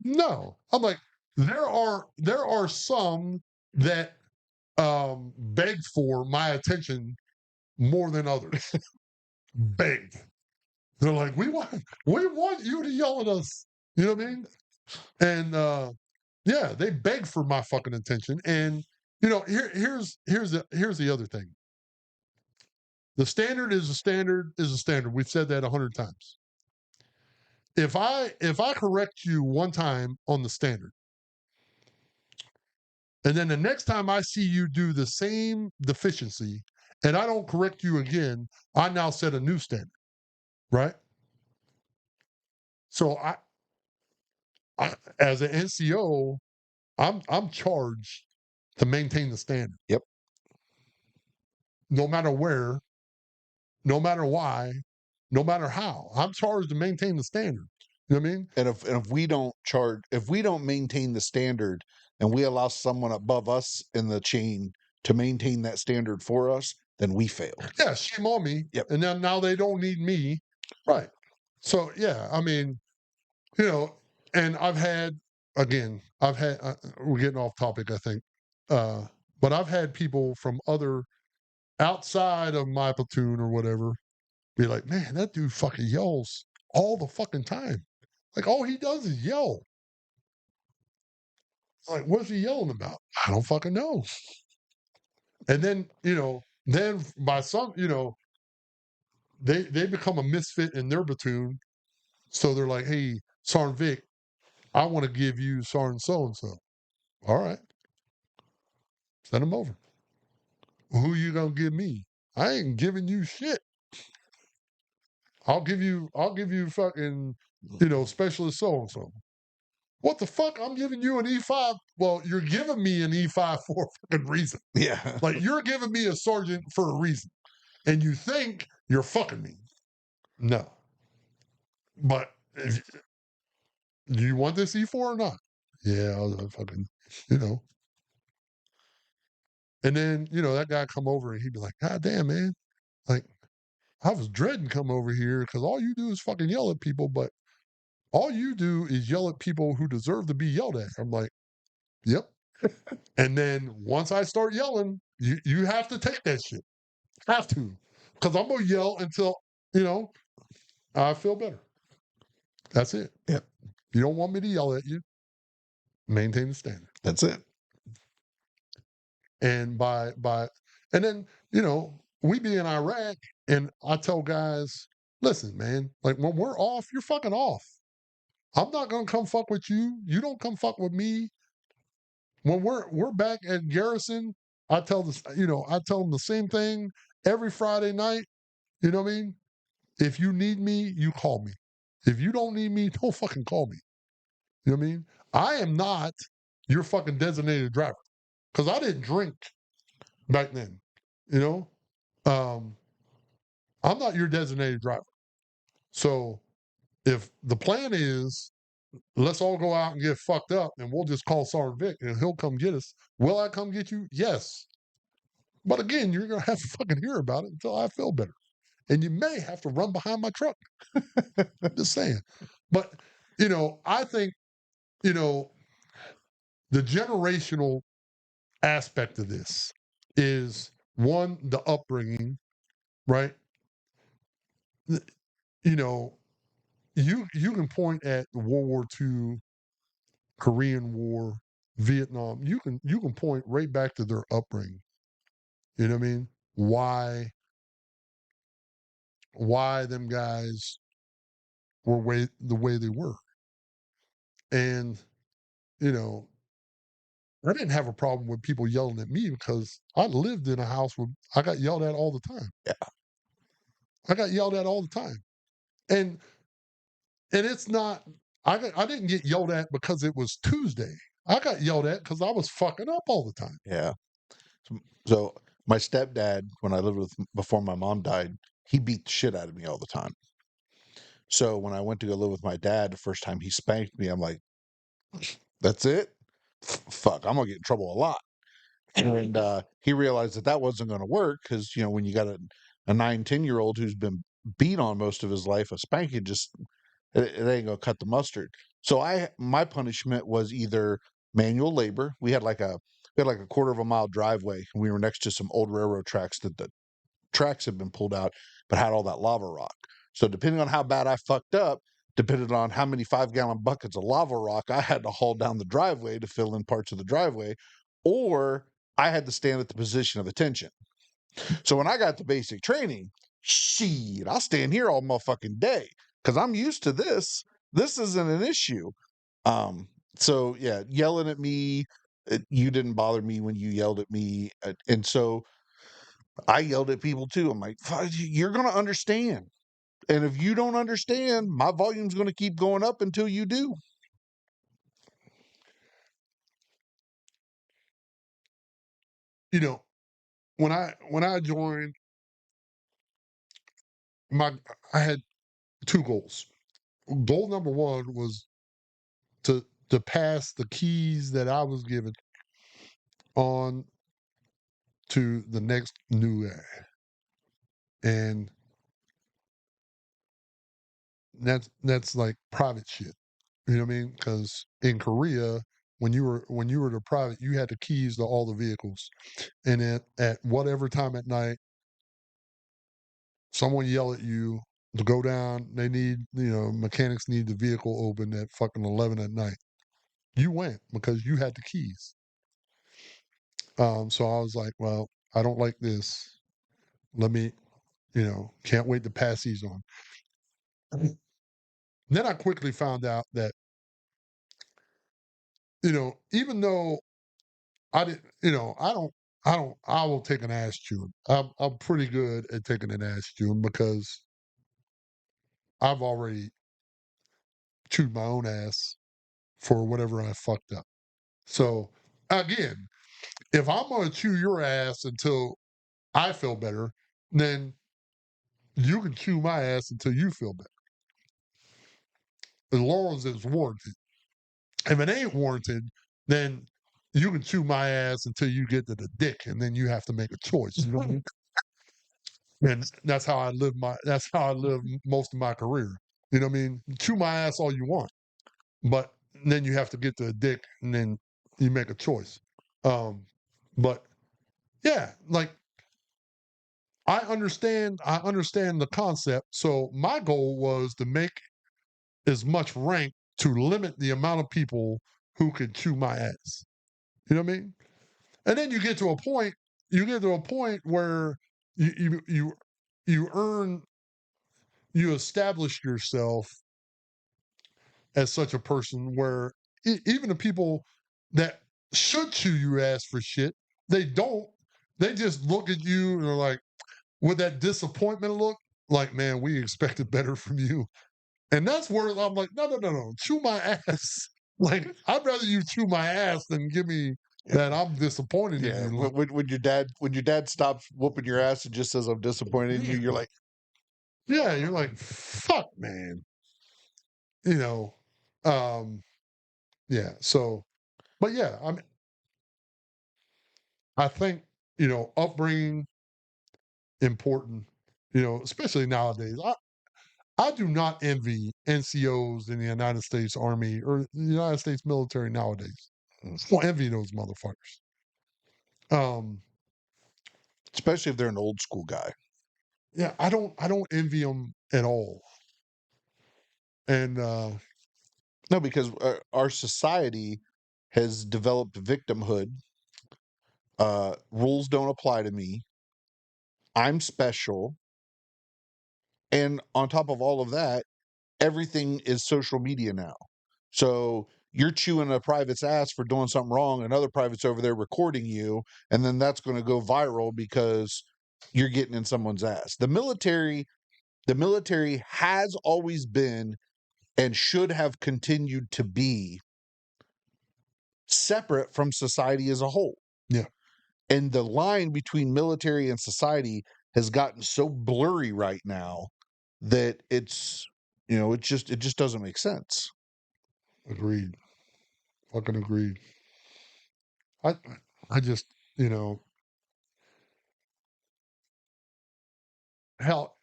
no. I'm like, there are some that begged for my attention more than others. Begged. They're like, we want you to yell at us. You know what I mean? And yeah, they beg for my fucking attention. And you know, here's the other thing. The standard is a standard is a standard. We've said that 100 times. If I correct you one time on the standard, and then the next time I see you do the same deficiency, and I don't correct you again, I now set a new standard, right? So I as an NCO, I'm charged to maintain the standard. Yep. No matter where, no matter why, no matter how. I'm charged to maintain the standard. You know what I mean? And if we don't maintain the standard and we allow someone above us in the chain to maintain that standard for us, then we failed. Yeah, shame on me. Yep. And then now they don't need me. Right. So yeah, I mean, you know, and we're getting off topic, I think. But I've had people from other outside of my platoon or whatever be like, man, that dude fucking yells all the fucking time. Like all he does is yell. Like, what's he yelling about? I don't fucking know. And then, you know, then by some, you know, they become a misfit in their platoon. So they're like, hey, Sergeant Vic, I want to give you Sergeant so and so. All right. Send him over. Who you gonna give me? I ain't giving you shit. I'll give you fucking, you know, specialist so and so. What the fuck? I'm giving you an E5. Well, you're giving me an E5 for a fucking reason. Yeah. Like you're giving me a sergeant for a reason. And you think you're fucking me. No. But do you want this E4 or not? Yeah, I'll fucking, you know. And then, you know, that guy come over and he'd be like, God damn, man. Like, I was dreading come over here because all you do is fucking yell at people, but all you do is yell at people who deserve to be yelled at. I'm like, yep. And then once I start yelling, you have to take that shit. Have to. Because I'm gonna yell until, you know, I feel better. That's it. Yep. You don't want me to yell at you. Maintain the standard. That's it. And and then, you know, we be in Iraq and I tell guys, listen, man, like when we're off, you're fucking off. I'm not gonna come fuck with you. You don't come fuck with me. When we're back at garrison, I tell them the same thing every Friday night. You know what I mean? If you need me, you call me. If you don't need me, don't fucking call me. You know what I mean? I am not your fucking designated driver because I didn't drink back then. You know, I'm not your designated driver. So if the plan is let's all go out and get fucked up and we'll just call Sergeant Vic and he'll come get us. Will I come get you? Yes. But again, you're going to have to fucking hear about it until I feel better. And you may have to run behind my truck. Just saying. But, you know, I think, you know, the generational aspect of this is one, the upbringing, right? You know, you can point at World War II, Korean War, Vietnam. You can point right back to their upbringing. You know what I mean? Why them guys were the way they were. And, you know, I didn't have a problem with people yelling at me because I lived in a house where I got yelled at all the time. Yeah. I got yelled at all the time. And it's not I didn't get yelled at because it was Tuesday. I got yelled at because I was fucking up all the time. Yeah. So my stepdad, when I lived with before my mom died, he beat the shit out of me all the time. So when I went to go live with my dad, the first time he spanked me, I'm like, that's it? Fuck, I'm gonna get in trouble a lot. And he realized that that wasn't going to work because, you know, when you got a 9, 10-year-old who's been beat on most of his life, a spanking just it ain't gonna cut the mustard. So my punishment was either manual labor. We had like a quarter of a mile driveway, and we were next to some old railroad tracks that the tracks had been pulled out, but had all that lava rock. So depending on how bad I fucked up, depended on how many 5-gallon buckets of lava rock I had to haul down the driveway to fill in parts of the driveway, or I had to stand at the position of attention. So when I got the basic training, shit, I'll stand here all motherfucking day because I'm used to this. This isn't an issue. So yeah, yelling at me, you didn't bother me when you yelled at me, and so I yelled at people too. I'm like, you're gonna understand, and if you don't understand, my volume's gonna keep going up until you do. You know, when I joined my, I had two goals. Goal number one was to pass the keys that I was given on to the next new guy, and that's like private shit. You know what I mean? Because in Korea, when you were the private, you had the keys to all the vehicles, and at whatever time at night, someone yell at you to go down. They need, mechanics need the vehicle open at fucking 11 at night. You went because you had the keys. So I was like, well, I don't like this. Let me, can't wait to pass these on. Then I quickly found out that, even though I didn't, I will take an ass chewing. I'm pretty good at taking an ass chewing because I've already chewed my own ass for whatever I fucked up. So again, if I'm going to chew your ass until I feel better, then you can chew my ass until you feel better, as long as it's warranted. If it ain't warranted, then you can chew my ass until you get to the dick, and then you have to make a choice. You know what I mean? And that's how I live most of my career. You know what I mean? Chew my ass all you want, but then you have to get to the dick, and then you make a choice. Um, but yeah, like I understand the concept. So my goal was to make as much rank to limit the amount of people who could chew my ass. You know what I mean? And then you get to a point where you you you you earn you establish yourself as such a person where even the people that should chew your ass for shit, they don't. They just look at you and they're like, with that disappointment look, like, man, we expected better from you. And that's where I'm like, no, no, no, no, chew my ass. Like, I'd rather you chew my ass than give me that I'm disappointed in Yeah, you look. when your dad stops whooping your ass and just says I'm disappointed in you, you're like, Yeah, you're like, fuck, man. You know, um, yeah. So, but yeah, I think, upbringing important, especially nowadays. I do not envy NCOs in the United States Army or the United States military nowadays. "Mm." I don't envy those motherfuckers. Um, Especially if they're an old school guy. yeah, I don't envy them at all. And No, because our society has developed victimhood. Rules don't apply to me. I'm special. And on top of all of that, everything is social media now. So you're chewing a private's ass for doing something wrong, and other privates over there recording you, and then that's going to go viral because you're getting in someone's ass. The military has always been and should have continued to be separate from society as a whole. Yeah. And the line between military and society has gotten so blurry right now that it's, it just doesn't make sense. Agreed. Fucking agreed. I I just, hell,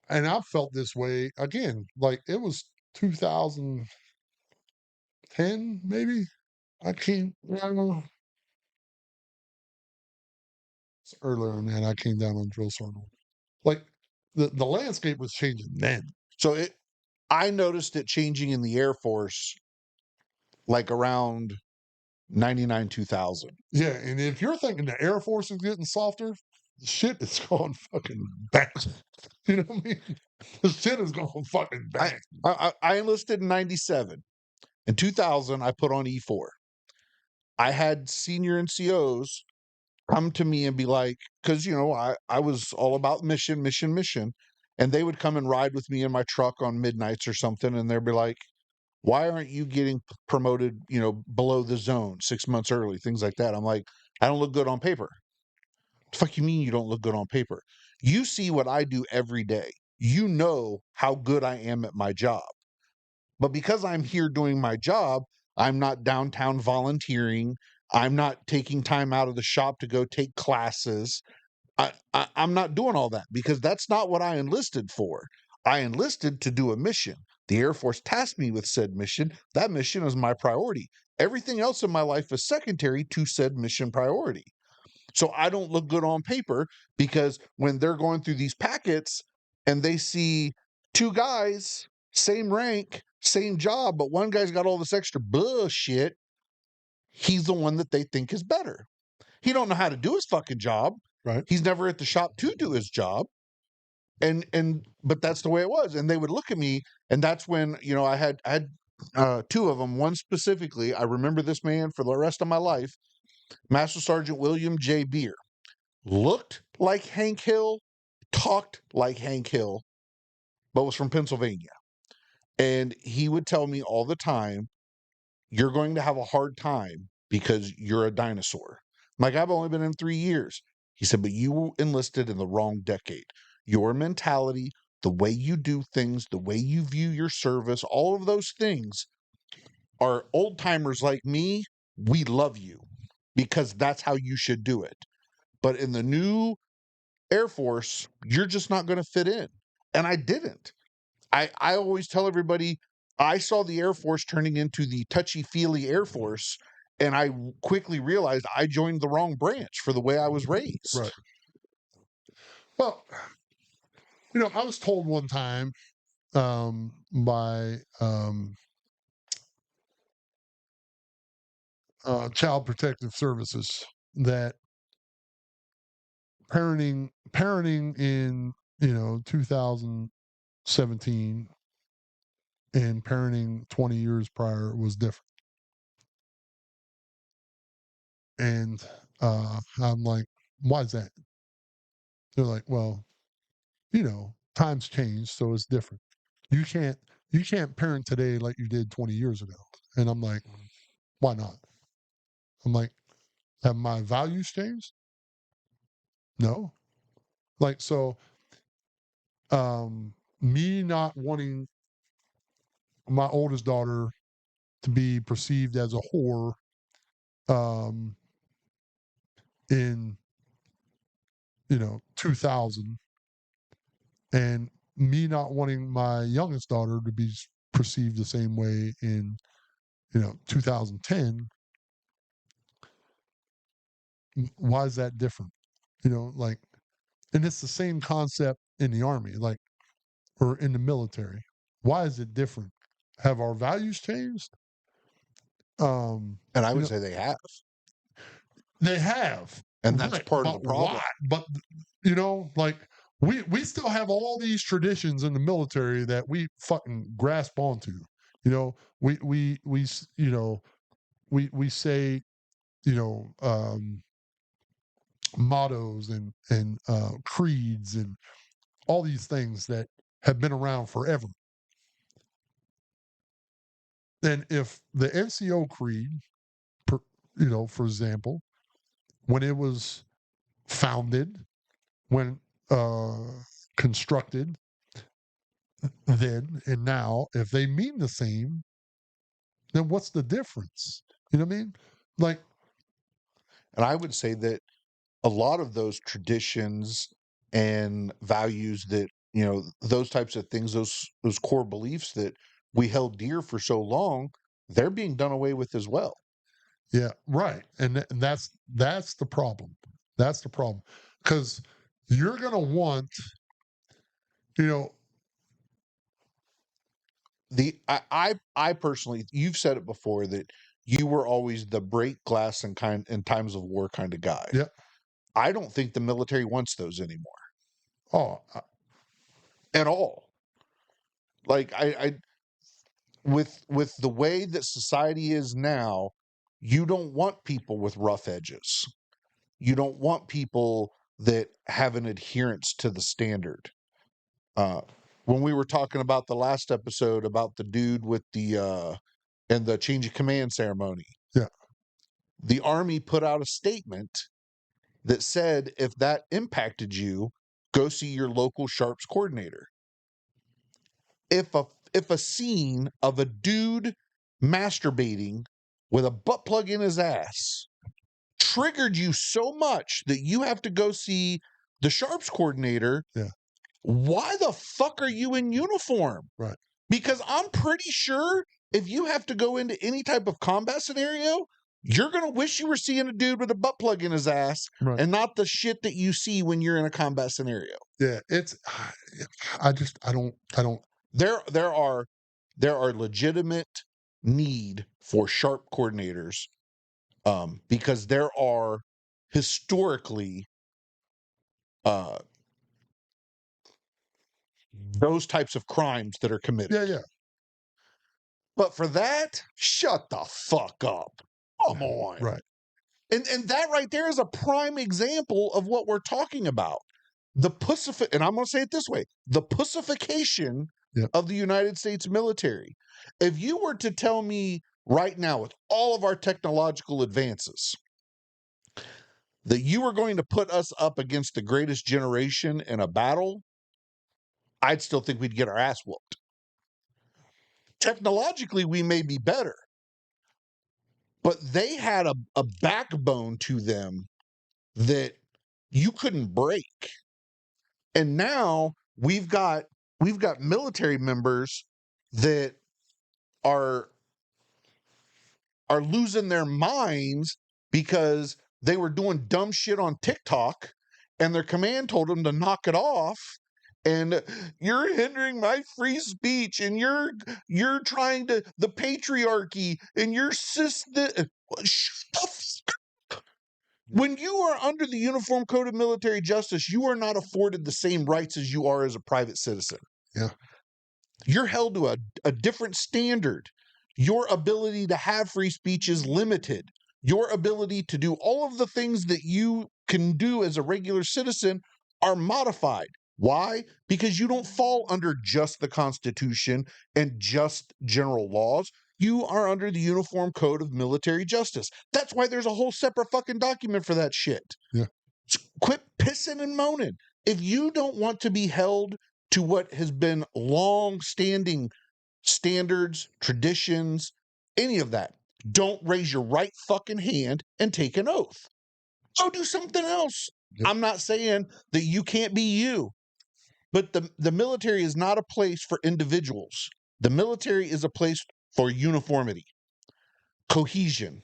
and I've felt this way again, like it was 2010, maybe. I don't know. It's earlier than that. I came down on drill sergeant. Like the landscape was changing then. So I noticed it changing in the Air Force like around 99, 2000. Yeah, and if you're thinking the Air Force is getting softer, shit is going fucking bang. You know what I mean? The shit is going fucking bang. I enlisted in 97. In 2000, I put on E4. I had senior NCOs come to me and be like, because, I was all about mission, mission, mission. And they would come and ride with me in my truck on midnights or something. And they'd be like, why aren't you getting promoted, below the zone 6 months early? Things like that. I'm like, I don't look good on paper. The fuck you mean you don't look good on paper? You see what I do every day. You know how good I am at my job. But because I'm here doing my job, I'm not downtown volunteering. I'm not taking time out of the shop to go take classes. I'm not doing all that because that's not what I enlisted for. I enlisted to do a mission. The Air Force tasked me with said mission. That mission is my priority. Everything else in my life is secondary to said mission priority. So I don't look good on paper because when they're going through these packets and they see two guys, same rank, same job, but one guy's got all this extra bullshit, he's the one that they think is better. He don't know how to do his fucking job. Right. He's never at the shop to do his job. But that's the way it was. And they would look at me, and that's when, I had two of them. One specifically, I remember this man for the rest of my life, Master Sergeant William J. Beer. Looked like Hank Hill, talked like Hank Hill, but was from Pennsylvania. And he would tell me all the time, you're going to have a hard time because you're a dinosaur. Like, I've only been in 3 years. He said, but you enlisted in the wrong decade. Your mentality, the way you do things, the way you view your service, all of those things are old timers like me. We love you because that's how you should do it. But in the new Air Force, you're just not going to fit in. And I didn't. I always tell everybody I saw the Air Force turning into the touchy feely Air Force. And I quickly realized I joined the wrong branch for the way I was raised. Right. Well, I was told one time by Child Protective Services that parenting in 2017 and parenting 20 years prior was different. And I'm like, why is that? They're like, well, times change, so it's different. You can't parent today like you did 20 years ago. And I'm like, why not? I'm like, have my values changed? No. Like, so me not wanting my oldest daughter to be perceived as a whore um in 2000, and me not wanting my youngest daughter to be perceived the same way in 2010. Why is that different? Like, and it's the same concept in the army, like, or in the military. Why is it different? Have our values changed? And I would say they have. They have, And that's right? part of the But problem. why? But like, we still have all these traditions in the military that we fucking grasp onto. We say mottos and creeds and all these things that have been around forever. And if the NCO creed for example, when it was founded, when constructed, then and now, if they mean the same, then what's the difference? You know what I mean? Like, And I would say that a lot of those traditions and values that, those types of things, those core beliefs that we held dear for so long, they're being done away with as well. yeah, right. And that's the problem. That's the problem. Because you're gonna want, you know, I personally, you've said it before that you were always the break glass and kind in times of war kind of guy. yeah, I don't think the military wants those anymore oh, at all. Like with the way that society is now, you don't want people with rough edges. You don't want people that have an adherence to the standard. Uh, when we were talking about the last episode about the dude with the and the change of command ceremony, yeah, the Army put out a statement that said if that impacted you, go see your local sharps coordinator. If a scene of a dude masturbating with a butt plug in his ass triggered you so much that you have to go see the sharps coordinator, yeah, why the fuck are you in uniform? right, Because I'm pretty sure if you have to go into any type of combat scenario, you're going to wish you were seeing a dude with a butt plug in his ass right. and not the shit that you see when you're in a combat scenario. Yeah, it's I don't There are legitimate need for sharp coordinators, because there are historically uh, those types of crimes that are committed. yeah, yeah, But for that, shut the fuck up. Come on. right. And that right there is a prime example of what we're talking about. And I'm going to say it this way, the pussification Yeah, of the United States military. If you were to tell me right now, with all of our technological advances, that you were going to put us up against the greatest generation in a battle, I'd still think we'd get our ass whooped. Technologically, we may be better, but they had a backbone to them that you couldn't break. And now we've got military members that are are losing their minds because they were doing dumb shit on TikTok and their command told them to knock it off, and you're hindering my free speech, and you're trying to the patriarchy, and you're when you are under the Uniform Code of Military Justice, you are not afforded the same rights as you are as a private citizen. yeah, You're held to a different standard. Your ability to have free speech is limited. Your ability to do all of the things that you can do as a regular citizen are modified. Why? Because you don't fall under just the Constitution and just general laws. You are under the Uniform Code of Military Justice. That's why there's a whole separate fucking document for that shit. yeah, Quit pissing and moaning. If you don't want to be held to what has been long standing standards, traditions, any of that, don't raise your right fucking hand and take an oath. Go do something else. yep, I'm not saying that you can't be you, but the military is not a place for individuals. The military is a place for uniformity, cohesion.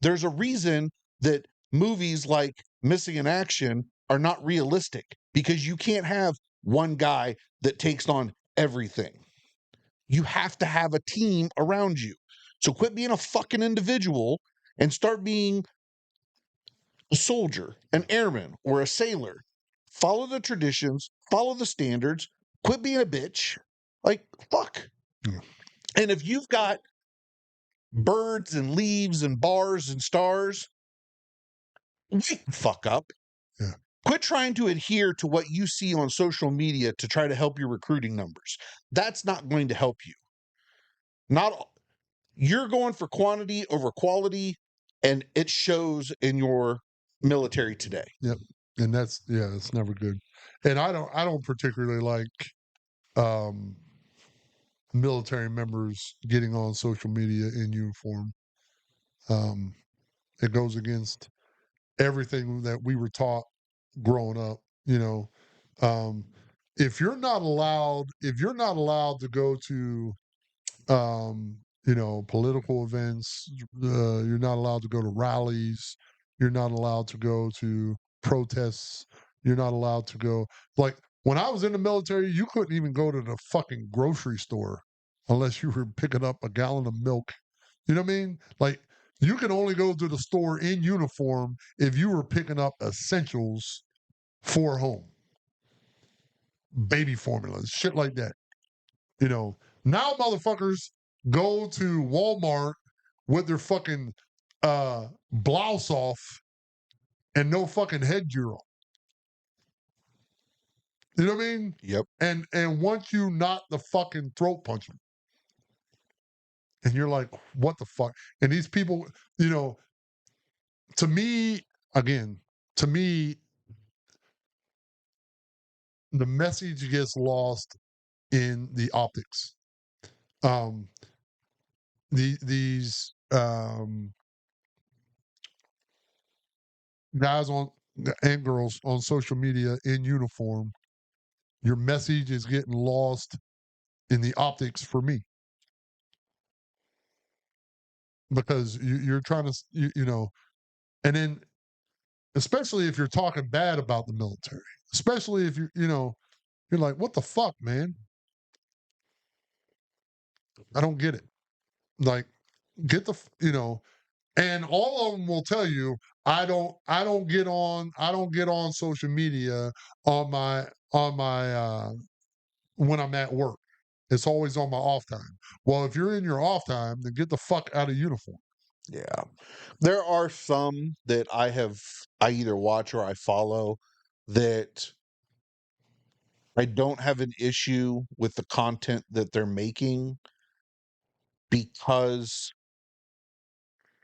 There's a reason that movies like Missing in Action are not realistic, because you can't have one guy that takes on everything. You have to have a team around you. So quit being a fucking individual and start being a soldier, an airman, or a sailor. Follow the traditions, follow the standards, quit being a bitch. Like, fuck. yeah, And if you've got birds and leaves and bars and stars, wake the fuck up. yeah, Quit trying to adhere to what you see on social media to try to help your recruiting numbers. That's not going to help you. Not You're going for quantity over quality. And it shows in your military today. Yep. And it's never good. And I don't particularly like um military members getting on social media in uniform. It goes against everything that we were taught growing up, you know. Um if you're not allowed to go to political events. You're not allowed to go to rallies. You're not allowed to go to protests. You're not allowed to go. Like when I was in the military, you couldn't even go to the fucking grocery store unless you were picking up a gallon of milk. You know what I mean? Like you can only go to the store in uniform if you were picking up essentials for home, baby formulas, shit like that. You know, now motherfuckers go to Walmart with their fucking blouse off and no fucking headgear on. You know what I mean? Yep. And want you not the fucking throat punch them. And you're like, what the fuck? And these people, to me, again, to me, the message gets lost in the optics. These guys on and girls on social media in uniform, your message is getting lost in the optics for me because you're trying to, and then especially if you're talking bad about the military, especially if you're like, what the fuck, man? I don't get it. Like, get the, and all of them will tell you, I don't get on social media on my when I'm at work. It's always on my off time. Well, if you're in your off time, then get the fuck out of uniform. Yeah. There are some that I either watch or I follow that I don't have an issue with the content that they're making because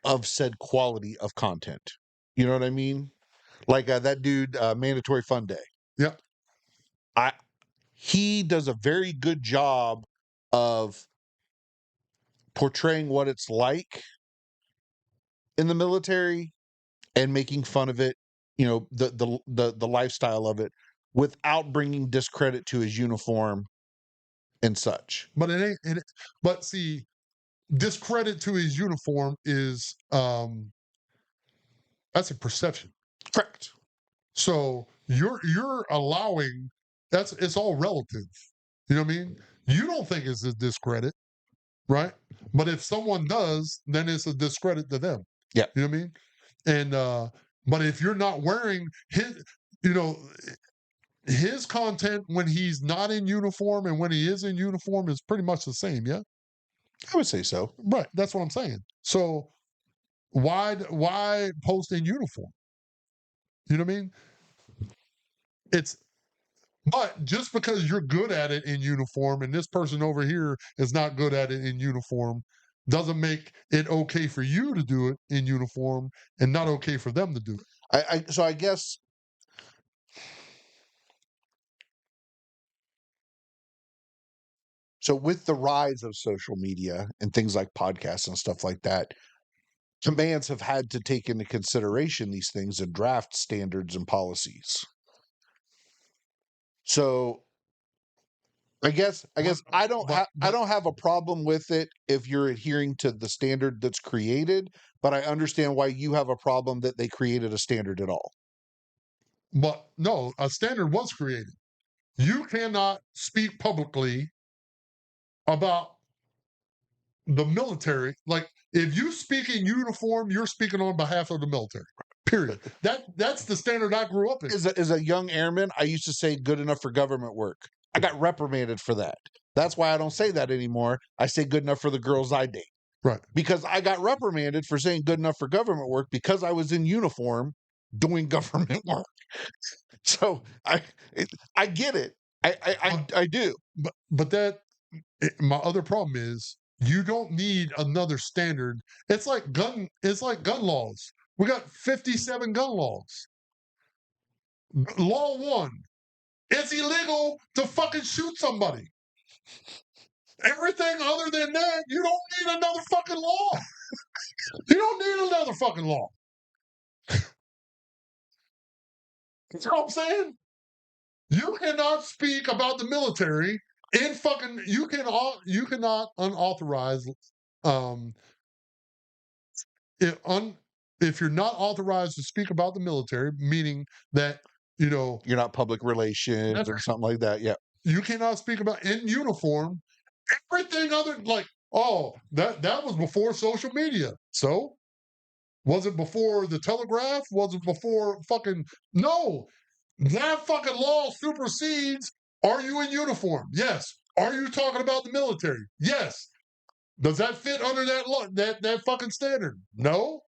of said quality of content. You know what I mean? Like that dude, Mandatory Fun Day. Yep. I He does a very good job of portraying what it's like in the military and making fun of it, the lifestyle of it without bringing discredit to his uniform and such. But but see, discredit to his uniform is that's a perception. Correct. So you're allowing it's all relative. You know what I mean? You don't think it's a discredit, right? But if someone does, then it's a discredit to them. Yeah. You know what I mean? And but if you're not wearing you know, his content when he's not in uniform and when he is in uniform is pretty much the same, yeah? I would say so. Right. That's what I'm saying. So why post in uniform? You know what I mean? It's But just because you're good at it in uniform and this person over here is not good at it in uniform doesn't make it okay for you to do it in uniform and not okay for them to do it. So I guess so with the rise of social media and things like podcasts and stuff like that, commands have had to take into consideration these things and draft standards and policies. So I guess I don't have a problem with it if you're adhering to the standard that's created, but I understand why you have a problem that they created a standard at all. But no, a standard was created. You cannot speak publicly about the military. Like if you speak in uniform, you're speaking on behalf of the military. Period. That's the standard I grew up in. As a young airman, I used to say good enough for government work. I got reprimanded for that. That's why I don't say that anymore. I say good enough for the girls I date. Right. Because I got reprimanded for saying good enough for government work because I was in uniform doing government work. So I get it. I do. But my other problem is You don't need another standard. It's like gun laws. We got 57 gun laws. Law 1, it's illegal to fucking shoot somebody. Everything other than that, you don't need another fucking law. You don't need another fucking law. You know what I'm saying? You cannot speak about the military in fucking. You cannot unauthorized. Um, if you're not authorized to speak about the military, meaning that You're not public relations or something like that. Yeah. you cannot speak about in uniform. Everything other like, oh, that was before social media. So was it before the telegraph? Was it before fucking no? That fucking law supersedes. Are you in uniform? Yes. Are you talking about the military? Yes. Does that fit under that law, that fucking standard? No.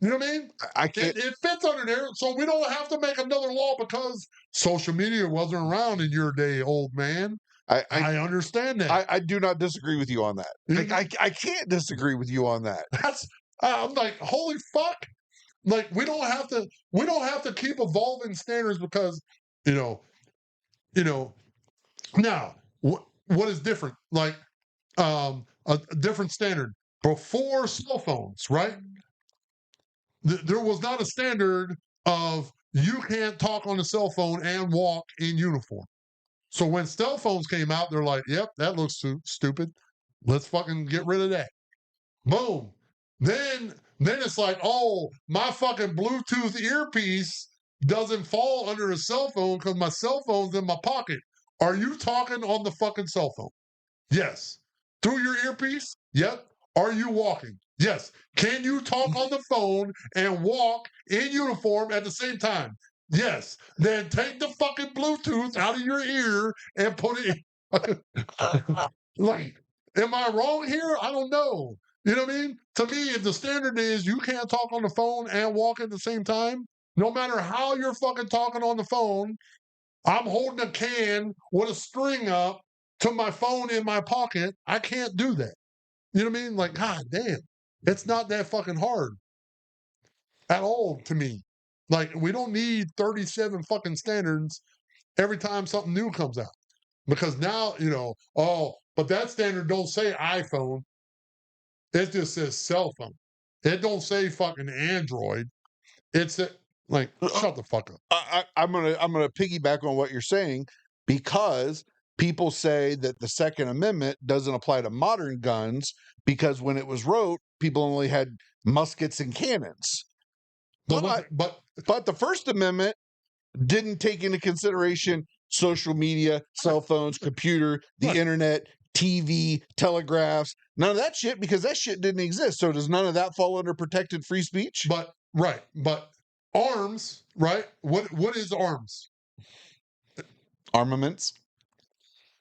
You know what I mean? I can't. It fits under there, so we don't have to make another law because social media wasn't around in your day, old man. I understand that. I do not disagree with you on that. I can't disagree with you on that. That's I'm like, holy fuck. Like we don't have to keep evolving standards because you know now what is different like a different standard before cell phones, right? There was not a standard of you can't talk on a cell phone and walk in uniform. So when cell phones came out, they're like, yep, that looks stupid. Let's fucking get rid of that. Boom. Then it's like, oh, my fucking Bluetooth earpiece doesn't fall under a cell phone because my cell phone's in my pocket. Are you talking on the fucking cell phone? Yes. Through your earpiece? Yep. Are you walking? Yes. Can you talk on the phone and walk in uniform at the same time? Yes. Then take the fucking Bluetooth out of your ear and put it in. Like, am I wrong here? I don't know. You know what I mean? To me, if the standard is you can't talk on the phone and walk at the same time, no matter how you're fucking talking on the phone, I'm holding a can with a string up to my phone in my pocket. I can't do that. You know what I mean? Like, god damn. It's not that fucking hard at all to me. Like, we don't need 37 fucking standards every time something new comes out. Because now, oh, but that standard don't say iPhone. It just says cell phone. It don't say fucking Android. It's like shut the fuck up. I'm gonna piggyback on what you're saying because people say that the Second Amendment doesn't apply to modern guns because when it was wrote, people only had muskets and cannons. But the First Amendment didn't take into consideration social media, cell phones, computer, the internet, TV, telegraphs, none of that shit because that shit didn't exist. So does none of that fall under protected free speech? But arms, right? What is arms? Armaments.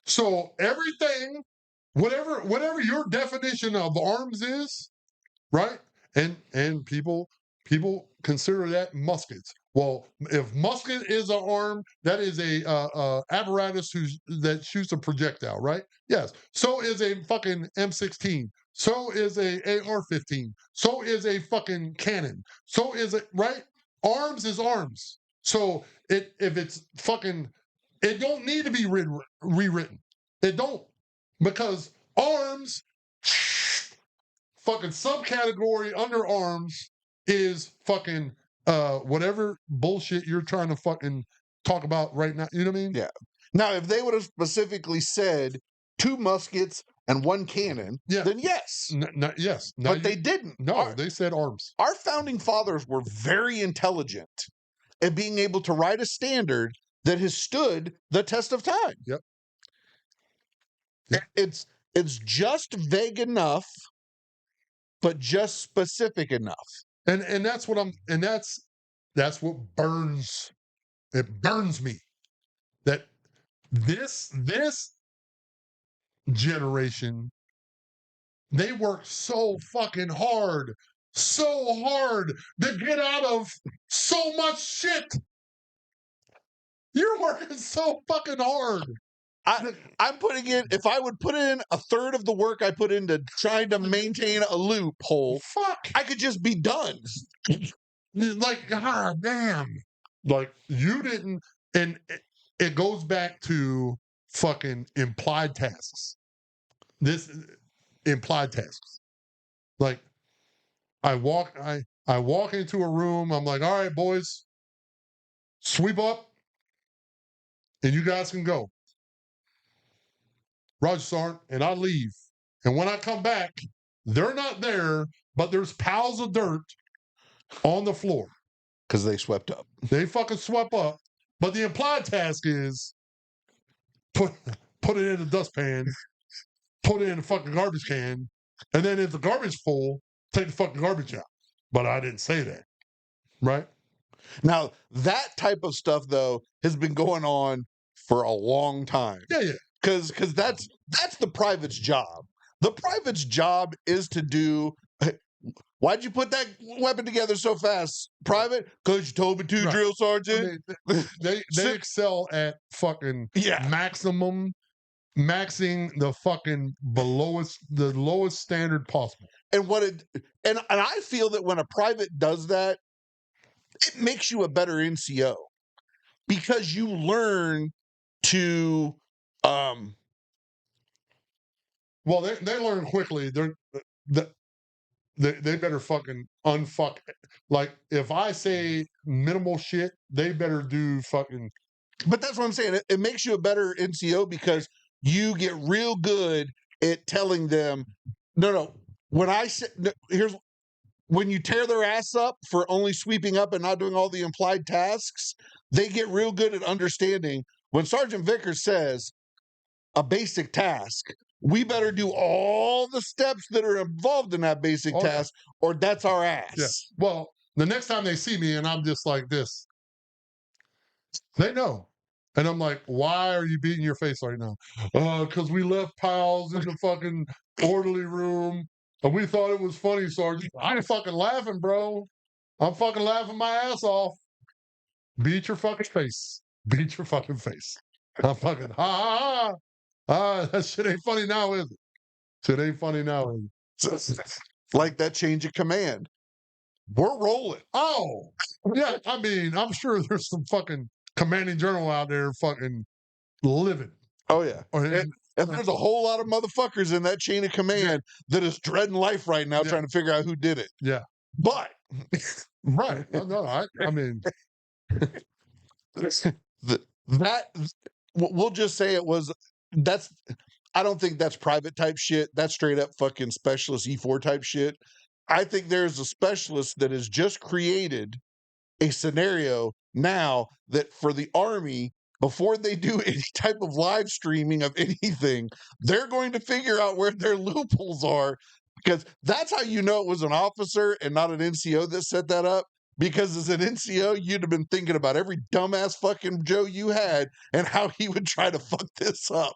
So everything, whatever your definition of arms is, right? And people consider that muskets. Well, if musket is an arm, that is a apparatus that shoots a projectile, right? Yes. So is a fucking M16. So is a AR-15. So is a fucking cannon. So is it right? Arms is arms. So if it's fucking, it don't need to be rewritten. It don't because arms fucking subcategory under arms is fucking whatever bullshit you're trying to fucking talk about right now. You know what I mean? Yeah. Now, if they would have specifically said 2 muskets and 1 cannon, then yes. Yes. But they didn't. No, they said arms. Our founding fathers were very intelligent at being able to write a standard that has stood the test of time. Yep. It's just vague enough, but just specific enough. And that's what that's what burns. It burns me that this generation, they work so fucking hard to get out of so much shit. You're working so fucking hard I'm putting in, if I would put in a third of the work I put into trying to maintain a loophole, fuck. I could just be done. Like, god damn. Like, you didn't, and it goes back to fucking implied tasks. This implied tasks. Like, I walk into a room, I'm like, all right, boys, sweep up, and you guys can go. Roger, Sergeant, and I leave. And when I come back, they're not there, but there's piles of dirt on the floor. Because they swept up. They fucking swept up. But the implied task is put it in the dustpan, put it in the fucking garbage can, and then if the garbage full, take the fucking garbage out. But I didn't say that. Right? Now, that type of stuff, though, has been going on for a long time. Yeah. Because that's the private's job. The private's job is to do. Why'd you put that weapon together so fast, Private? Because you told me to, Right. Drill Sergeant. They excel at fucking maxing the fucking the lowest standard possible. And and I feel that when a private does that, it makes you a better NCO because you learn to well, they learn quickly. They better fucking unfuck. Like, if I say minimal shit, they better do fucking. But that's what I'm saying. It makes you a better NCO because you get real good at telling them, no. When I say when you tear their ass up for only sweeping up and not doing all the implied tasks, they get real good at understanding when Sergeant Vickers says a basic task, we better do all the steps that are involved in that basic task, or that's our ass. Yeah. Well, the next time they see me and I'm just like this, they know. And I'm like, why are you beating your face right now? Because we left piles in the fucking orderly room and we thought it was funny, Sergeant. I'm fucking laughing, bro. I'm fucking laughing my ass off. Beat your fucking face. Beat your fucking face. I'm fucking, ha. That shit ain't funny now, is it? Shit ain't funny now, is it? Like that change of command. We're rolling. Oh, yeah. I mean, I'm sure there's some fucking commanding general out there fucking living. Oh, yeah. And there's a whole lot of motherfuckers in that chain of command that is dreading life right now trying to figure out who did it. Yeah. But. Right. No, I mean. We'll just say I don't think that's private type shit. That's straight up fucking specialist E4 type shit. I think there's a specialist that has just created a scenario now that for the Army, before they do any type of live streaming of anything, they're going to figure out where their loopholes are, because that's how you know it was an officer and not an NCO that set that up. Because as an NCO, you'd have been thinking about every dumbass fucking Joe you had and how he would try to fuck this up.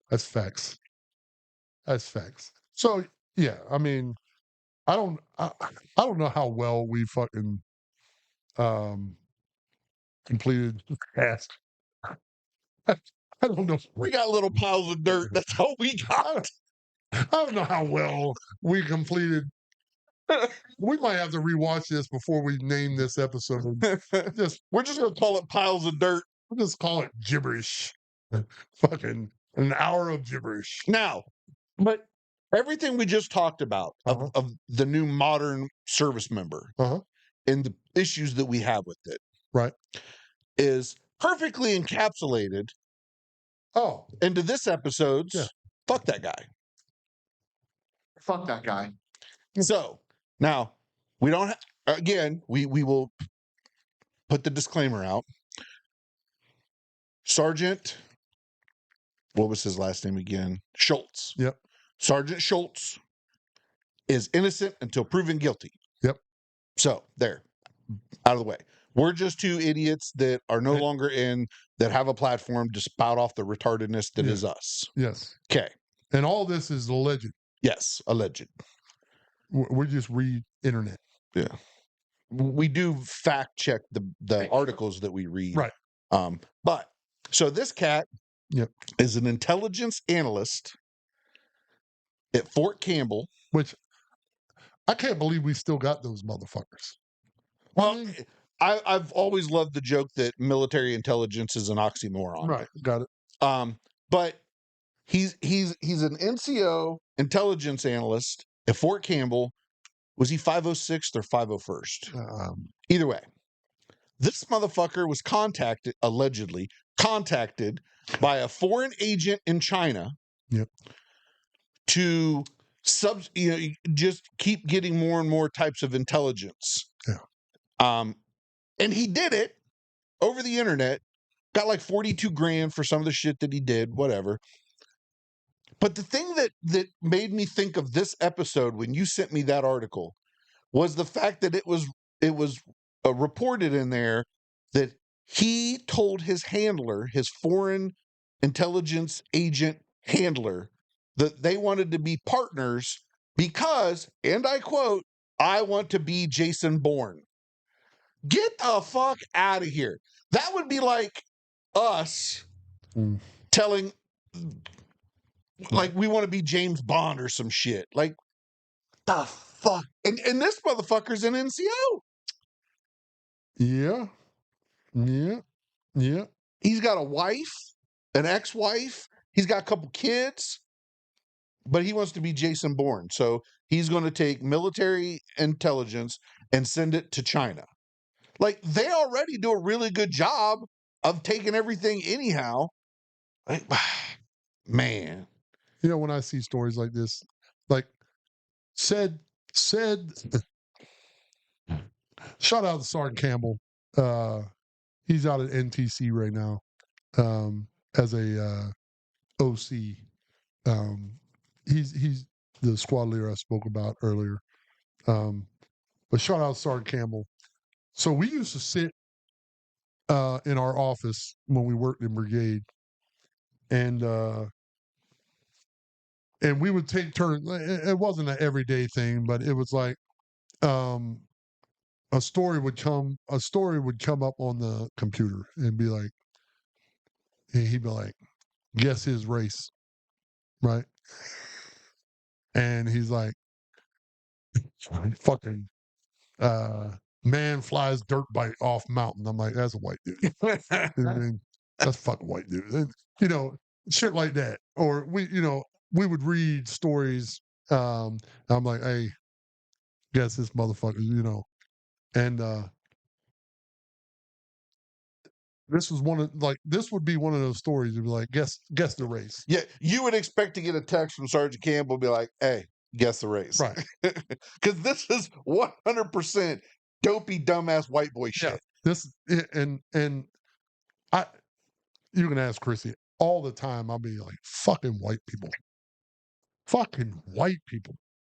That's facts. That's facts. So yeah, I mean, I don't know how well we fucking completed the task. I don't know. We got little piles of dirt. That's all we got. I don't know how well we completed. We might have to rewatch this before we name this episode. We're just gonna call it piles of dirt. We'll just call it gibberish. Fucking an hour of gibberish. Now, but everything we just talked about of the new modern service member and the issues that we have with it, right, is perfectly encapsulated. Into this episode's fuck that guy. Fuck that guy. So now we don't. Again, we will put the disclaimer out. Sergeant, what was his last name again? Schultz. Yep. Sergeant Schultz is innocent until proven guilty. Yep. So there, out of the way. We're just two idiots that are no longer that have a platform to spout off the retardedness that is us. Yes. Okay. And all this is alleged. Yes, alleged. We just read internet. Yeah. We do fact check the articles that we read. Right. But so this cat Yep. is an intelligence analyst at Fort Campbell. Which I can't believe we still got those motherfuckers. Well, I've always loved the joke that military intelligence is an oxymoron. Right, got it. But he's an NCO intelligence analyst at Fort Campbell. Was he 506th or 501st? Either way, this motherfucker was allegedly contacted by a foreign agent in China. Yep. To just keep getting more and more types of intelligence. Yeah. And he did it over the internet, got like 42 grand for some of the shit that he did, whatever. But the thing that made me think of this episode when you sent me that article was the fact that it was reported in there that he told his handler, his foreign intelligence agent handler, that they wanted to be partners because, and I quote, "I want to be Jason Bourne." Get the fuck out of here. That would be like us telling, like, we want to be James Bond or some shit. Like, the fuck? And this motherfucker's an NCO. Yeah. Yeah. Yeah. He's got a wife, an ex-wife. He's got a couple kids, but he wants to be Jason Bourne. So he's going to take military intelligence and send it to China. Like, they already do a really good job of taking everything anyhow. Like, man. You know, when I see stories like this, like said, shout out to Sergeant Campbell. He's out at NTC right now as a OC. He's the squad leader I spoke about earlier. But shout out to Sergeant Campbell. So we used to sit in our office when we worked in brigade, and we would take turns. It wasn't an everyday thing, but it was like a story would come up on the computer and be like, and he'd be like, guess his race, right? And he's like, fucking man flies dirt bike off mountain. I'm like, that's a white dude. You know what I mean? That's a fucking white dude. And, you know, shit like that. Or we would read stories. I'm like, hey, guess this motherfucker, and this would be one of those stories. You'd be like, guess the race. Yeah, you would expect to get a text from Sergeant Campbell, be like, "Hey, guess the race," Right? Because this is 100% dopey, dumbass white boy shit. Yeah, and you can ask Chrissy all the time. I'll be like, fucking white people,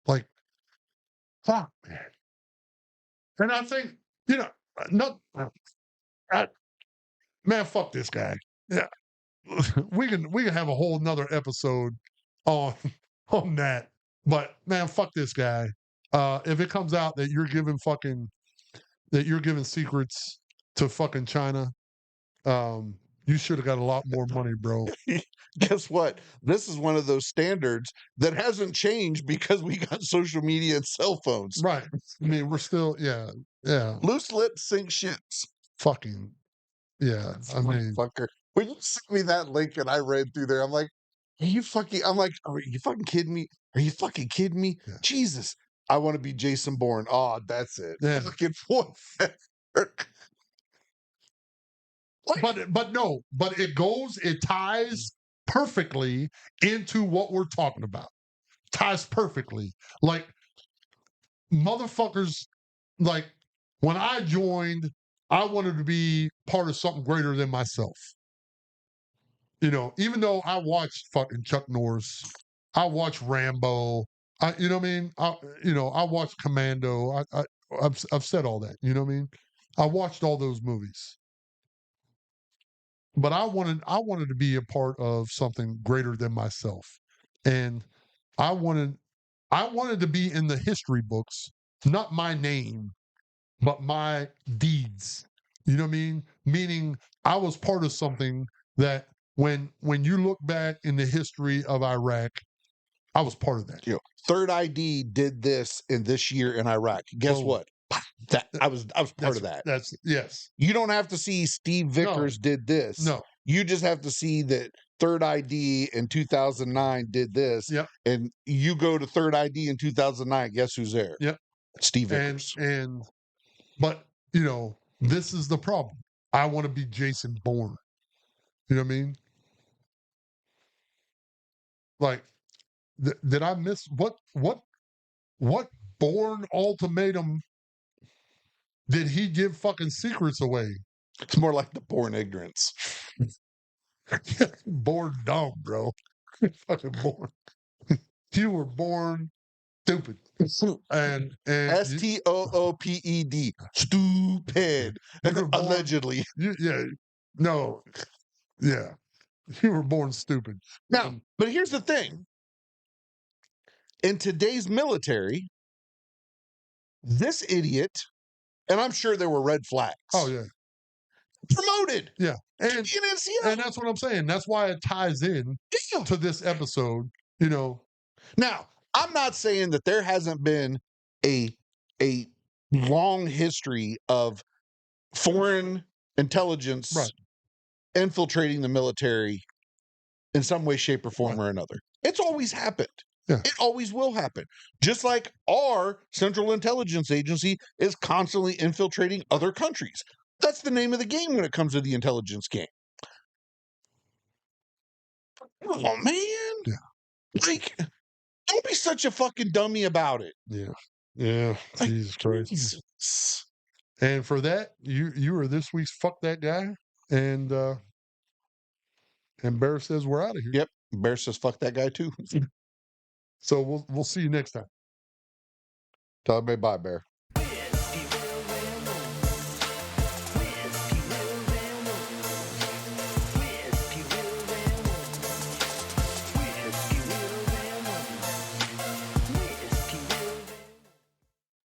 like, fuck, man. And I think not. Man, fuck this guy. Yeah, we can have a whole nother episode on that. But man, fuck this guy. If it comes out that you're giving secrets to fucking China, you should have got a lot more money, bro. Guess what? This is one of those standards that hasn't changed because we got social media and cell phones. Right. I mean, we're still, yeah. Loose lips sink ships. Fucking, yeah. I mean, fucker. When you sent me that link and I read through there, I'm like, are you fucking kidding me? Are you fucking kidding me? Yeah. Jesus. I want to be Jason Bourne. Oh, that's it. Yeah. Fucking but it ties perfectly into what we're talking about. Ties perfectly. Like, motherfuckers, like, when I joined, I wanted to be part of something greater than myself. Even though I watched fucking Chuck Norris, I watched Rambo, you know what I mean? I watched Commando. I've said all that. You know what I mean? I watched all those movies, but I wanted to be a part of something greater than myself, and I wanted to be in the history books, not my name, but my deeds. You know what I mean? Meaning I was part of something that when you look back in the history of Iraq, I was part of that. You know, Third ID did this in this year in Iraq. Guess Boom. what? That I was part of that. That's yes. You don't have to see Steve Vickers did this. No. You just have to see that Third ID in 2009 did this. Yep. And you go to Third ID in 2009. Guess who's there? Yep. Steve Vickers. But this is the problem. I want to be Jason Bourne. You know what I mean? Like, did I miss what Bourne ultimatum did he give fucking secrets away? It's more like the Bourne ignorance. Born dumb, bro. Fucking born. You were born stupid. And STOOPED. Stupid. Allegedly. No. Yeah. You were born stupid. Now, but here's the thing. In today's military, this idiot, and I'm sure there were red flags. Oh, yeah. Promoted. Yeah. And NCO. that's what I'm saying. That's why it ties in to this episode, Now, I'm not saying that there hasn't been a long history of foreign intelligence infiltrating the military in some way, shape, or form or another. It's always happened. Yeah. It always will happen. Just like our Central Intelligence Agency is constantly infiltrating other countries. That's the name of the game when it comes to the intelligence game. Oh, man. Yeah. Like, don't be such a fucking dummy about it. Yeah. Yeah. Like, Jesus Christ. Jesus. And for that, you are this week's Fuck That Guy. And Bear says we're out of here. Yep. Bear says fuck that guy too. So we'll see you next time. Tell everybody bye, Bear.